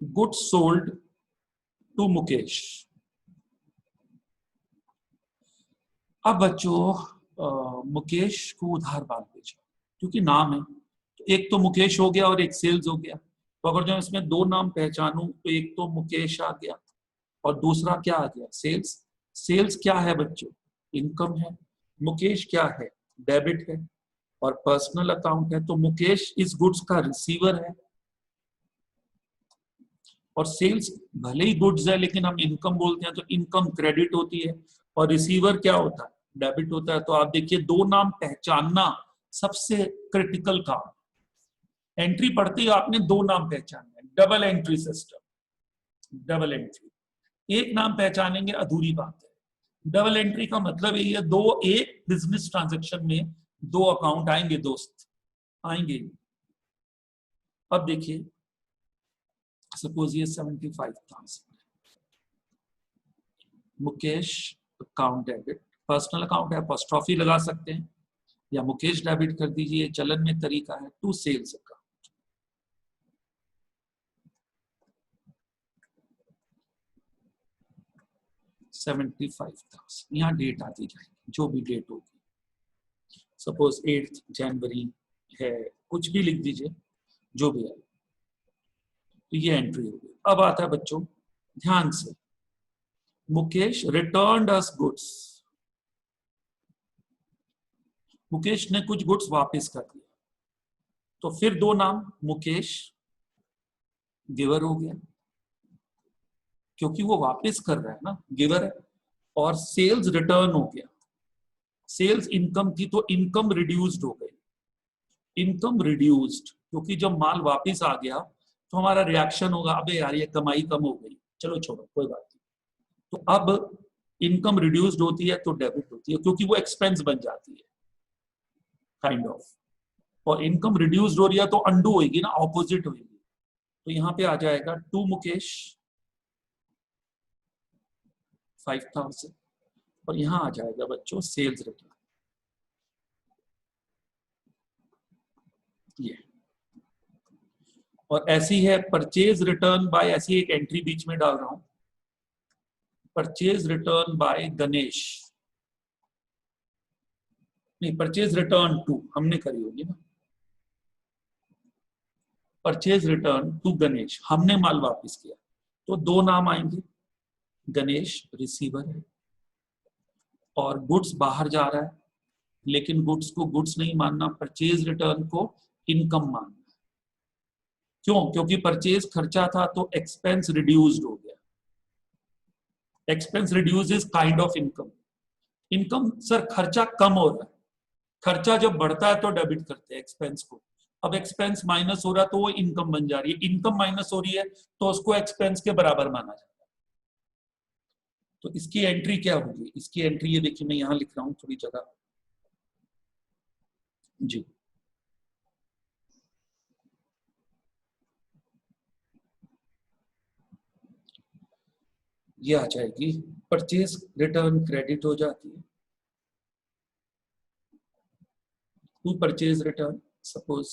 गुड सोल्ड टू मुकेश। अब बच्चों मुकेश को उधार माल भेजा, क्योंकि नाम है तो एक तो मुकेश हो गया और एक सेल्स हो गया, तो अगर जो इसमें दो नाम पहचानूं तो एक तो मुकेश आ गया और दूसरा क्या आ गया? सेल्स। सेल्स क्या है बच्चों? इनकम है। मुकेश क्या है? डेबिट है। और पर्सनल अकाउंट है, तो मुकेश इस गुड्स का रिसीवर है। और सेल्स भले ही गुड्स है लेकिन हम इनकम बोलते हैं, तो इनकम क्रेडिट होती है और रिसीवर क्या होता है? डेबिट होता है। तो आप देखिए दो नाम पहचानना सबसे क्रिटिकल काम। एंट्री पढ़ते ही आपने दो नाम पहचानना है, double entry system. Double entry, एक नाम पहचानेंगे अधूरी बात है। डबल एंट्री का मतलब यही है, दो एक बिजनेस ट्रांजैक्शन में दो अकाउंट आएंगे दोस्त, आएंगे। अब देखिए सपोज ये 75,000, Mukesh account debit, personal account है, अपॉस्ट्रोफी लगा सकते हैं या मुकेश डेबिट कर दीजिए, चलन में तरीका है, टू सेल्स अकाउंट। $75,000, यहाँ डेट आती जाएगी, जो भी डेट होगी, सपोज 8 जनवरी है, कुछ भी लिख दीजिए, जो भी है, तो ये एंट्री होगी। अब आता है बच्चों ध्यान से, मुकेश रिटर्न्ड अस गुड्स, मुकेश ने कुछ गुड्स वापस कर दिया, तो फिर दो नाम, मुकेश गिवर हो गया, क्योंकि वो वापस कर रहा है ना, गिवर है। और सेल्स रिटर्न हो गया, सेल्स इनकम थी तो इनकम रिड्यूस्ड हो गई, इनकम रिड्यूस्ड, क्योंकि जब माल वापस आ गया तो हमारा रिएक्शन होगा, अबे यार ये कमाई कम हो गई, चलो छोड़ो कोई बात नहीं। तो अब इनकम रिड्यूस्ड होती है तो डेबिट होती है, क्योंकि वो एक्सपेंस बन जाती है काइंड ऑफ। और इनकम रिड्यूस्ड हो रही है तो अंडू होगी ना, ऑपोजिट होगी। तो यहाँ पे आ जाएगा टू मुकेश 5,000, और यहाँ आ जाएगा बच्चों सेल्स रिटर्न, ये। और ऐसी है परचेज रिटर्न बाय, ऐसी एक एंट्री बीच में डाल रहा हूं, परचेज रिटर्न बाय गणेश, नहीं परचेज रिटर्न टू हमने करी होगी ना, परचेज रिटर्न टू गणेश, हमने माल वापस किया, तो दो नाम आएंगे, गणेश रिसीवर है और गुड्स बाहर जा रहा है, लेकिन गुड्स को गुड्स नहीं मानना, परचेज रिटर्न को इनकम मानना। क्यों? क्योंकि परचेज खर्चा था तो एक्सपेंस रिड्यूस्ड हो गया, expense reduce is kind of income. Income sir खर्चा कम हो रहा है, खर्चा जब बढ़ता है तो डेबिट करते हैं एक्सपेंस को, अब एक्सपेंस माइनस हो रहा है तो वो इनकम बन जा रही है, इनकम माइनस हो रही है तो उसको एक्सपेंस के बराबर माना जाता है। तो इसकी एंट्री क्या होगी? इसकी एंट्री ये देखिए मैं यहां लिख रहा हूं थोड़ी जगह जी, ये आ जाएगी, परचेज रिटर्न क्रेडिट हो जाती है टू परचेज रिटर्न, सपोज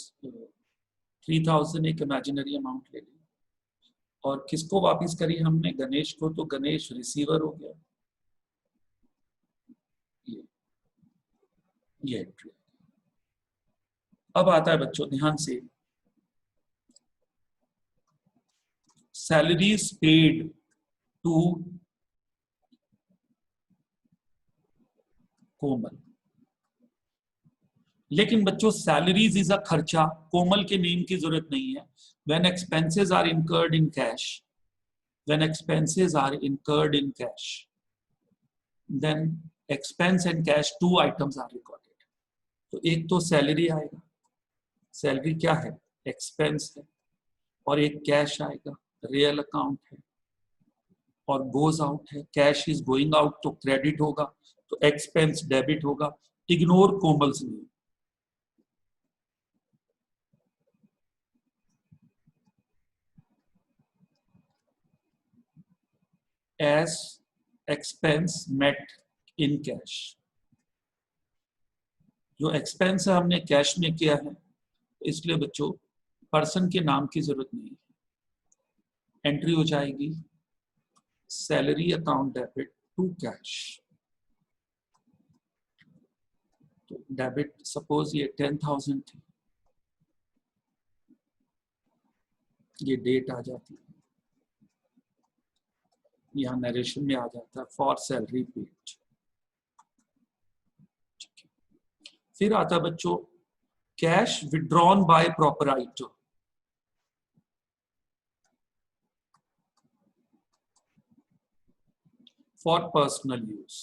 3,000 एक इमेजिनरी अमाउंट ले ली, और किसको वापस करी हमने? गणेश को, तो गणेश रिसीवर हो गया, ये एंट्री। अब आता है बच्चों ध्यान से, सैलरीज पेड टू कोमल, लेकिन बच्चों सैलरीज इज अ खर्चा, कोमल के नेम की जरूरत नहीं है। When expenses are incurred in cash, when expenses are incurred in cash, then expense and cash two items are recorded. तो एक तो सैलरी आएगा, सैलरी क्या है, एक्सपेंस है, और एक कैश आएगा, रियल अकाउंट है, और गोज आउट है, कैश इज गोइंग आउट तो क्रेडिट होगा, तो एक्सपेंस डेबिट होगा. इग्नोर कोमल्स नियम. As expense met in cash. जो एक्सपेंस है हमने कैश में किया है, इसलिए बच्चों पर्सन के नाम की जरूरत नहीं है. एंट्री हो जाएगी salary account debit to cash. तो डेबिट सपोज ये 10,000 थी, ये डेट आ जाती है, यहाँ नरेशन में आ जाता है फॉर सैलरी पेड. फिर आता है बच्चों cash withdrawn bye proprietor. For personal use.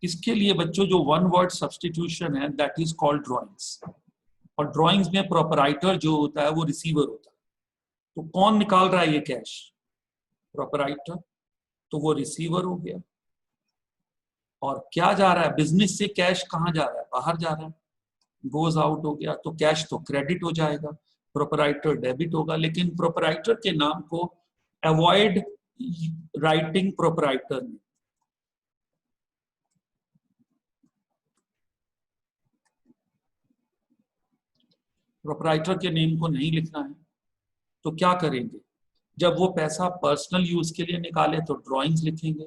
इसके लिए बच्चों जो वन वर्ड सब्स्टिट्यूशन है दैट इज कॉल्ड ड्राइंग्स. और ड्राइंग्स में प्रोपराइटर जो होता है वो रिसीवर होता है. तो कौन निकाल रहा है ये कैश, प्रोपराइटर, तो वो रिसीवर हो गया. और क्या जा रहा है, बिजनेस से कैश कहाँ जा रहा है, बाहर जा रहा है, गोज आउट हो गया. तो कैश तो क्रेडिट हो जाएगा, प्रोपराइटर डेबिट होगा. लेकिन प्रोपराइटर के नाम को अवॉइड राइटिंग प्रोपराइटर में. प्रोपराइटर के नेम को नहीं लिखना है. तो क्या करेंगे, जब वो पैसा पर्सनल यूज के लिए निकाले तो ड्राइंग्स लिखेंगे,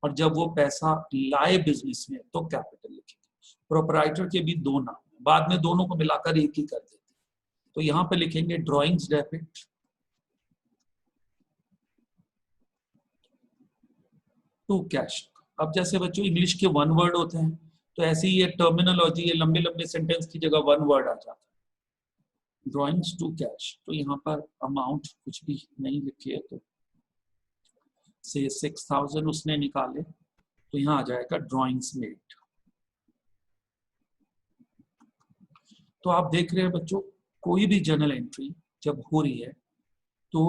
और जब वो पैसा लाए बिजनेस में तो कैपिटल लिखेंगे. प्रोपराइटर के भी दो नाम, बाद में दोनों को मिलाकर एक ही कर देते. तो यहां पे लिखेंगे ड्राइंग्स डेबिट टू कैश. अब जैसे बच्चों इंग्लिश के वन वर्ड होते हैं, तो ऐसे ही ये टर्मिनोलॉजी, ये लंबे लंबे सेंटेंस की जगह वन वर्ड आ जाता है. Drawings to cash. तो यहाँ पर अमाउंट कुछ भी नहीं लिखी है, तो से 6,000 उसने निकाले, तो यहाँ आ जाएगा ड्राइंग्स मेड. तो आप देख रहे हैं बच्चों कोई भी जर्नल एंट्री जब हो रही है तो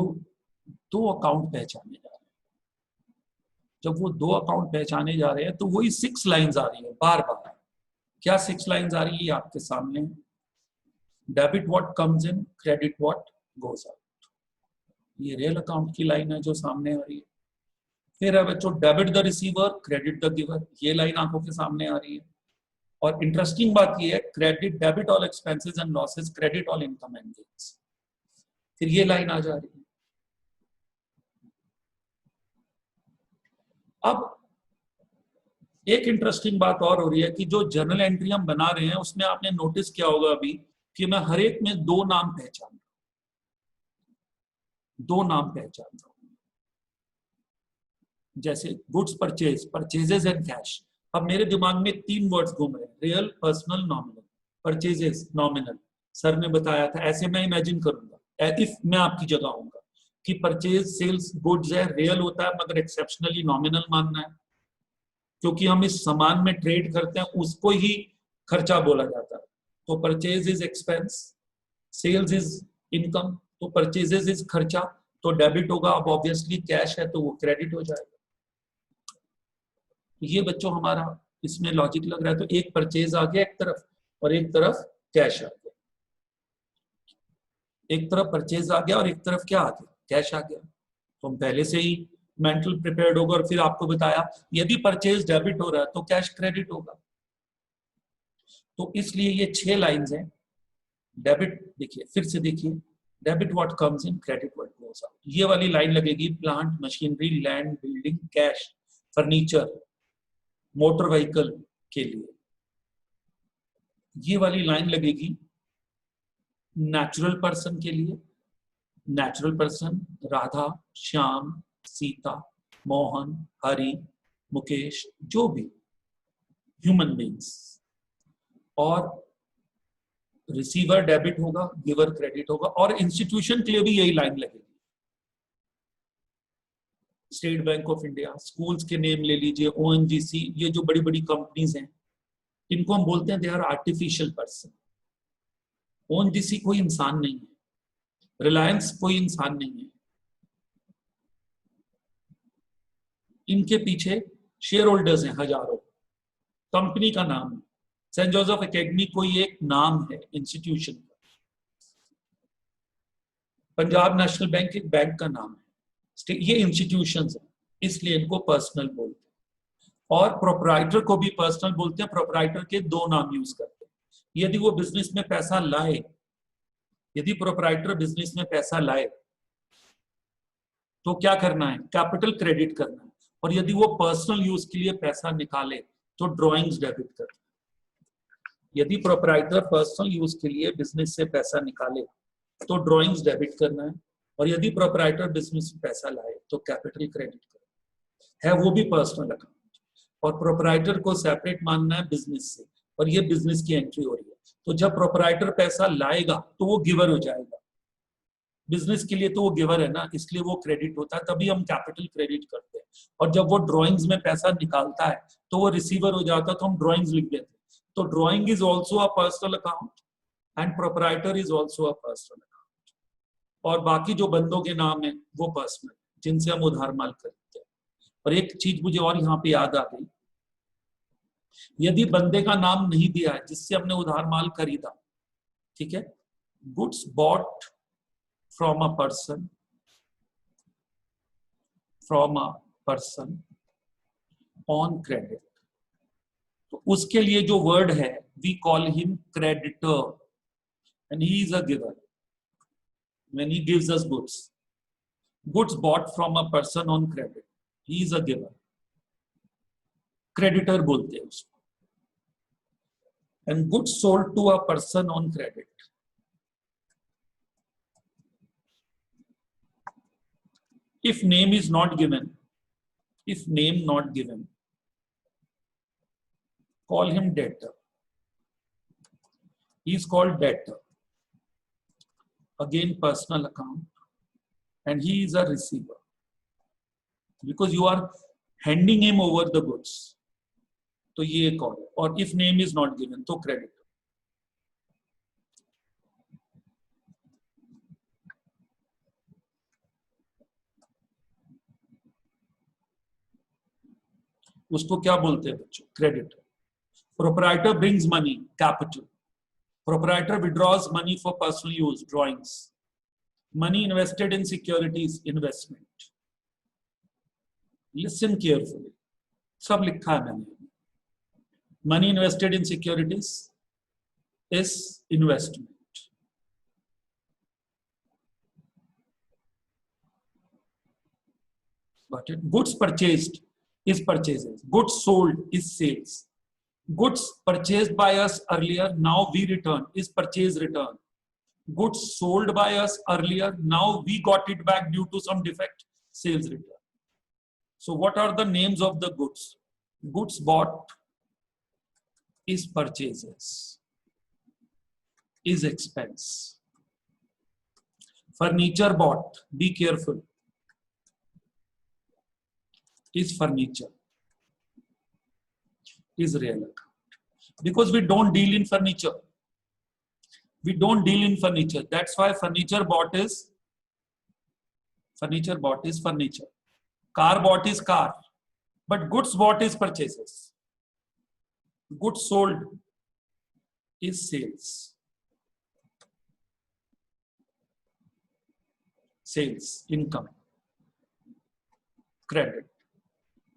दो अकाउंट पहचाने जा रहे हैं. जब वो दो अकाउंट पहचाने जा रहे हैं तो वही 6 लाइंस आ रही है बार बार. क्या 6 लाइंस आ रही है आपके सामने, debit what comes in, credit what goes out. ये रियल अकाउंट की लाइन है जो सामने आ रही है. फिर है बच्चों debit the receiver, credit the giver. ये लाइन आंखों के सामने आ रही है. और इंटरेस्टिंग बात ये है credit debit all expenses and losses, credit all income and gains. फिर ये लाइन आ जा रही है. अब एक इंटरेस्टिंग बात और हो रही है कि जो जर्नल एंट्री हम बना रहे हैं उसमें आपने नोटिस किया होगा अभी कि मैं हर एक में दो नाम पहचान रहा हूं, दो नाम पहचान रहा हूं. जैसे goods purchase, purchases and cash. अब मेरे दिमाग में 3 वर्ड्स घूम रहे हैं, real, personal, nominal. Purchases nominal sir ने बताया था, ऐसे मैं इमेजिन करूंगा इफ मैं आपकी जगह होऊंगा कि परचेज सेल्स गुड्स है, रियल होता है मगर एक्सेप्शनली नॉमिनल मानना है, क्योंकि हम इस सामान में ट्रेड करते हैं उसको ही खर्चा बोला जाता है. तो purchase is expense, sales is income, तो परचेजेस इज खर्चा, तो डेबिट होगा. अब ऑब्वियसली कैश है तो वो क्रेडिट हो जाएगा. ये बच्चों हमारा इसमें लॉजिक लग रहा है. तो एक परचेज आ गया एक तरफ और एक तरफ कैश आ गया. एक तरफ परचेज आ गया और एक तरफ क्या आ गया, कैश आ गया. तो हम पहले से ही मेंटल प्रिपेयर्ड होगा. और फिर आपको बताया यदि परचेज डेबिट हो रहा है तो कैश क्रेडिट होगा. तो इसलिए ये 6 लाइंस हैं. डेबिट देखिए, फिर से देखिए, debit what comes in, credit what goes out. ये वाली लाइन लगेगी plant machinery land building cash furniture motor vehicle के लिए. ये वाली लाइन लगेगी नेचुरल पर्सन के लिए. नेचुरल पर्सन राधा, श्याम, सीता, मोहन, हरि, मुकेश, जो भी ह्यूमन बींग्स. और रिसीवर डेबिट होगा, गिवर क्रेडिट होगा. और इंस्टीट्यूशन के लिए भी यही लाइन लगेगी. State bank of India, schools के नेम ले लीजिए, ओएनजीसी, ये जो बड़ी बड़ी कंपनीज हैं, इनको हम बोलते हैं they are artificial person. ONGC कोई इंसान नहीं है, रिलायंस कोई इंसान नहीं है, इनके पीछे शेयर होल्डर्स हैं हजारों, कंपनी का नाम है। सेंट जोसेफ एकेडमी कोई एक नाम है इंस्टीट्यूशन का, पंजाब नेशनल बैंक एक बैंक का नाम है, ये इंस्टीट्यूशंस हैं, इसलिए इनको पर्सनल बोलते हैं। और प्रोपराइटर को भी पर्सनल बोलते हैं। प्रोपराइटर के दो नाम यूज करते हैं। यदि वो बिजनेस में पैसा लाए, यदि प्रोपराइटर बिजनेस में पैसा लाए तो क्या करना है, कैपिटल क्रेडिट करना है। और यदि वो पर्सनल यूज के लिए पैसा निकाले तो ड्रॉइंग्स डेबिट करना है। यदि प्रोपराइटर पर्सनल यूज के लिए बिजनेस से पैसा निकाले तो ड्रॉइंग्स डेबिट करना है। और यदि प्रोपराइटर बिजनेस में पैसा लाए तो कैपिटल क्रेडिट करना है, वो भी पर्सनल अकाउंट। और प्रोपराइटर को सेपरेट मानना है बिजनेस से, और ये बिजनेस की एंट्री हो रही है। तो जब प्रोपराइटर पैसा लाएगा तो वो गिवर हो जाएगा, बिजनेस के लिए तो वो गिवर है ना, इसलिए वो क्रेडिट होता है, तभी हम कैपिटल क्रेडिट करते हैं। और जब वो ड्रॉइंग्स में पैसा निकालता है तो वो रिसीवर हो जाता है, तो हम ड्रॉइंग्स लिख देते हैं। तो drawing is also a personal account and proprietor is also a personal account. और बाकी जो बंदों के नाम है वो पर्सनल, जिनसे हम उधार माल खरीदते हैं। और एक चीज मुझे और यहाँ पे याद आ गई, यदि बंदे का नाम नहीं दिया है जिससे हमने उधार माल खरीदा, ठीक है, goods bought from a person, from a person on credit, तो उसके लिए जो वर्ड है we call him creditor and he is a giver when he gives us goods bought from a person on credit, he is a giver, creditor बोलते हैं उसको। And goods sold to a person on credit, if name is not given, if name not given, call him debtor, he is called debtor, again personal account, and he is a receiver because you are handing him over the goods, तो ये एक और है। और if name is not given तो creditor। उसको क्या बोलते हैं बच्चों, creditor. Proprietor brings money, capital. Proprietor withdraws money for personal use, drawings. Money invested in securities, investment. Listen carefully, सब लिखा है मैंने। Money invested in securities is investment. Goods purchased is purchases. Goods sold is sales. Goods purchased by us earlier, now we return, is purchase return. Goods sold by us earlier, now we got it back due to some defect, sales return. So what are the names of the goods? Goods bought is purchases, is expense. Furniture bought, be careful, is furniture, is real account. Because we don't deal in furniture. We don't deal in furniture. That's why furniture bought is furniture. Car bought is car. But goods bought is purchases. Goods sold is sales. Sales, income, credit.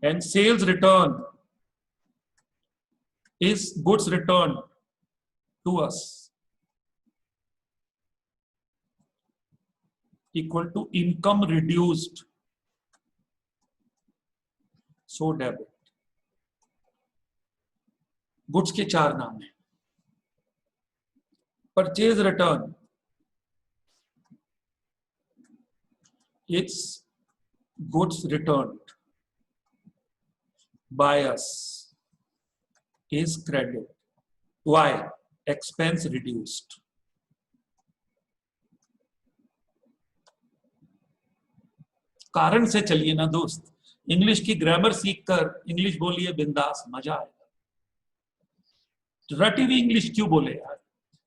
And sales return is goods returned to us, equal to income reduced, so debit. Goods के चार नाम हैं। Purchase return, it's goods returned by us, is credit. Why? Expense reduced. कारण से चलिए ना दोस्त, English की ग्रामर सीखकर इंग्लिश बोलिए बिंदास, मजा आएगा। रटी हुई इंग्लिश क्यों बोले यार,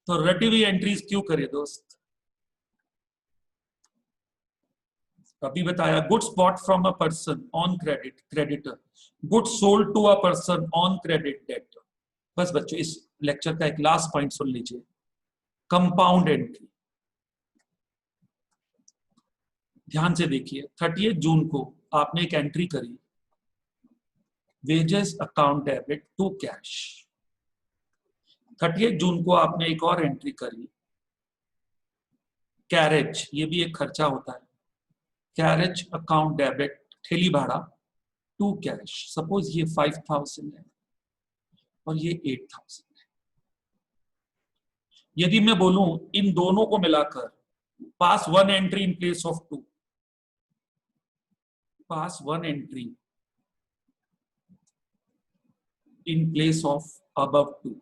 तो रटी हुई एंट्रीज क्यों करे दोस्त। अभी बताया, goods bought from a person on credit creditor, goods sold to a person on credit debtor. बस बच्चों इस लेक्चर का एक लास्ट पॉइंट सुन लीजिए, कंपाउंड एंट्री। ध्यान से देखिए, 30 जून को आपने एक एंट्री करी, wages account debit to cash. 30 June को आपने एक और एंट्री करी, कैरेज, ये भी एक खर्चा होता है, कैरेज अकाउंट डेबिट ठेली भाड़ा टू कैश। सपोज ये 5000 है और ये 8000 है। यदि मैं बोलूं इन दोनों को मिलाकर pass one entry in place of two, pass one entry in place of above 2.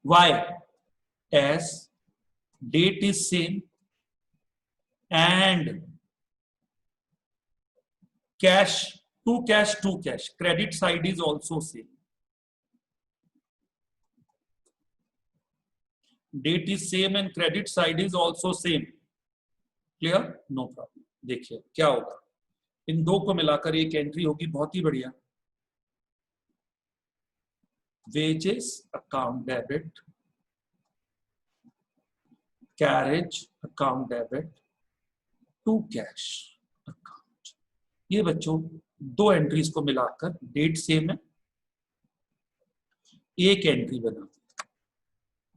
Why? As date is same and cash to cash, credit side is also same. Date is same and credit side is also same. Clear? No problem. देखिए क्या होगा, इन दो को मिलाकर एक entry होगी बहुत ही बढ़िया, wages account debit, carriage account debit to cash account। ये बच्चों दो एंट्रीज को मिलाकर डेट सेम है, एक एंट्री बना दी,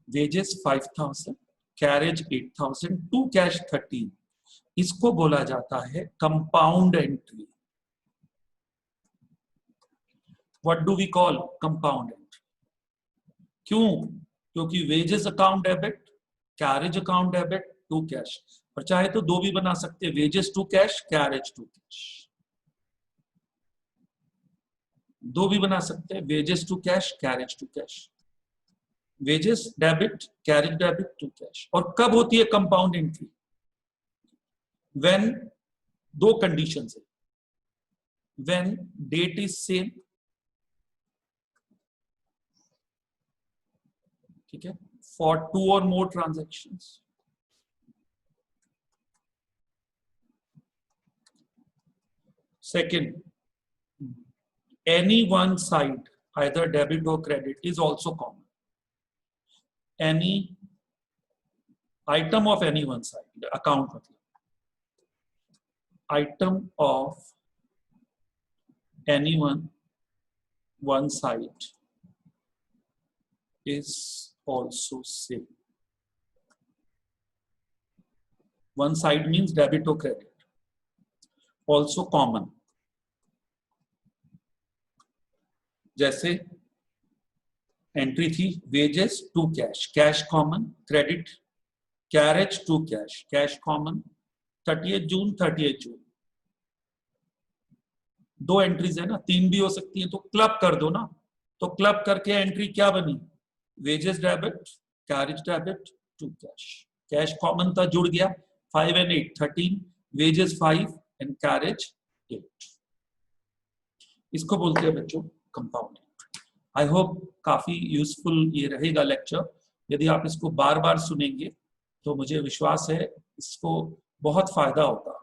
वेजेस 5000, कैरेज 8000, टू कैश 13। इसको बोला जाता है compound entry. What do we call compound entry? क्यों? क्योंकि wages account debit, carriage account debit to cash, और चाहे तो दो भी बना सकते हैं, wages to cash, carriage to cash, दो भी बना सकते हैं, wages to cash, carriage to cash, wages debit, carriage debit to cash. और कब होती है कंपाउंड एंट्री? व्हेन दो कंडीशंस है, व्हेन डेट इज सेम, ठीक है, for two or more transactions, second any one side either debit or credit is also common, any item of any one side, account मतलब item of any one side is also same. One side means debit or credit, also common। जैसे entry थी wages to cash, cash common, credit carriage to cash, cash common, 30 June 30 June, दो entries है ना, तीन भी हो सकती है, तो क्लब कर दो ना, तो क्लब करके एंट्री क्या बनी, wages debit, carriage debit to cash, cash common था जुड़ गया, 5 and 8 13, वेजेस 5 एंड कैरेज 8। इसको बोलते हैं बच्चों कंपाउंड। आई होप काफी यूजफुल ये रहेगा लेक्चर। यदि आप इसको बार बार सुनेंगे तो मुझे विश्वास है इसको बहुत फायदा होगा।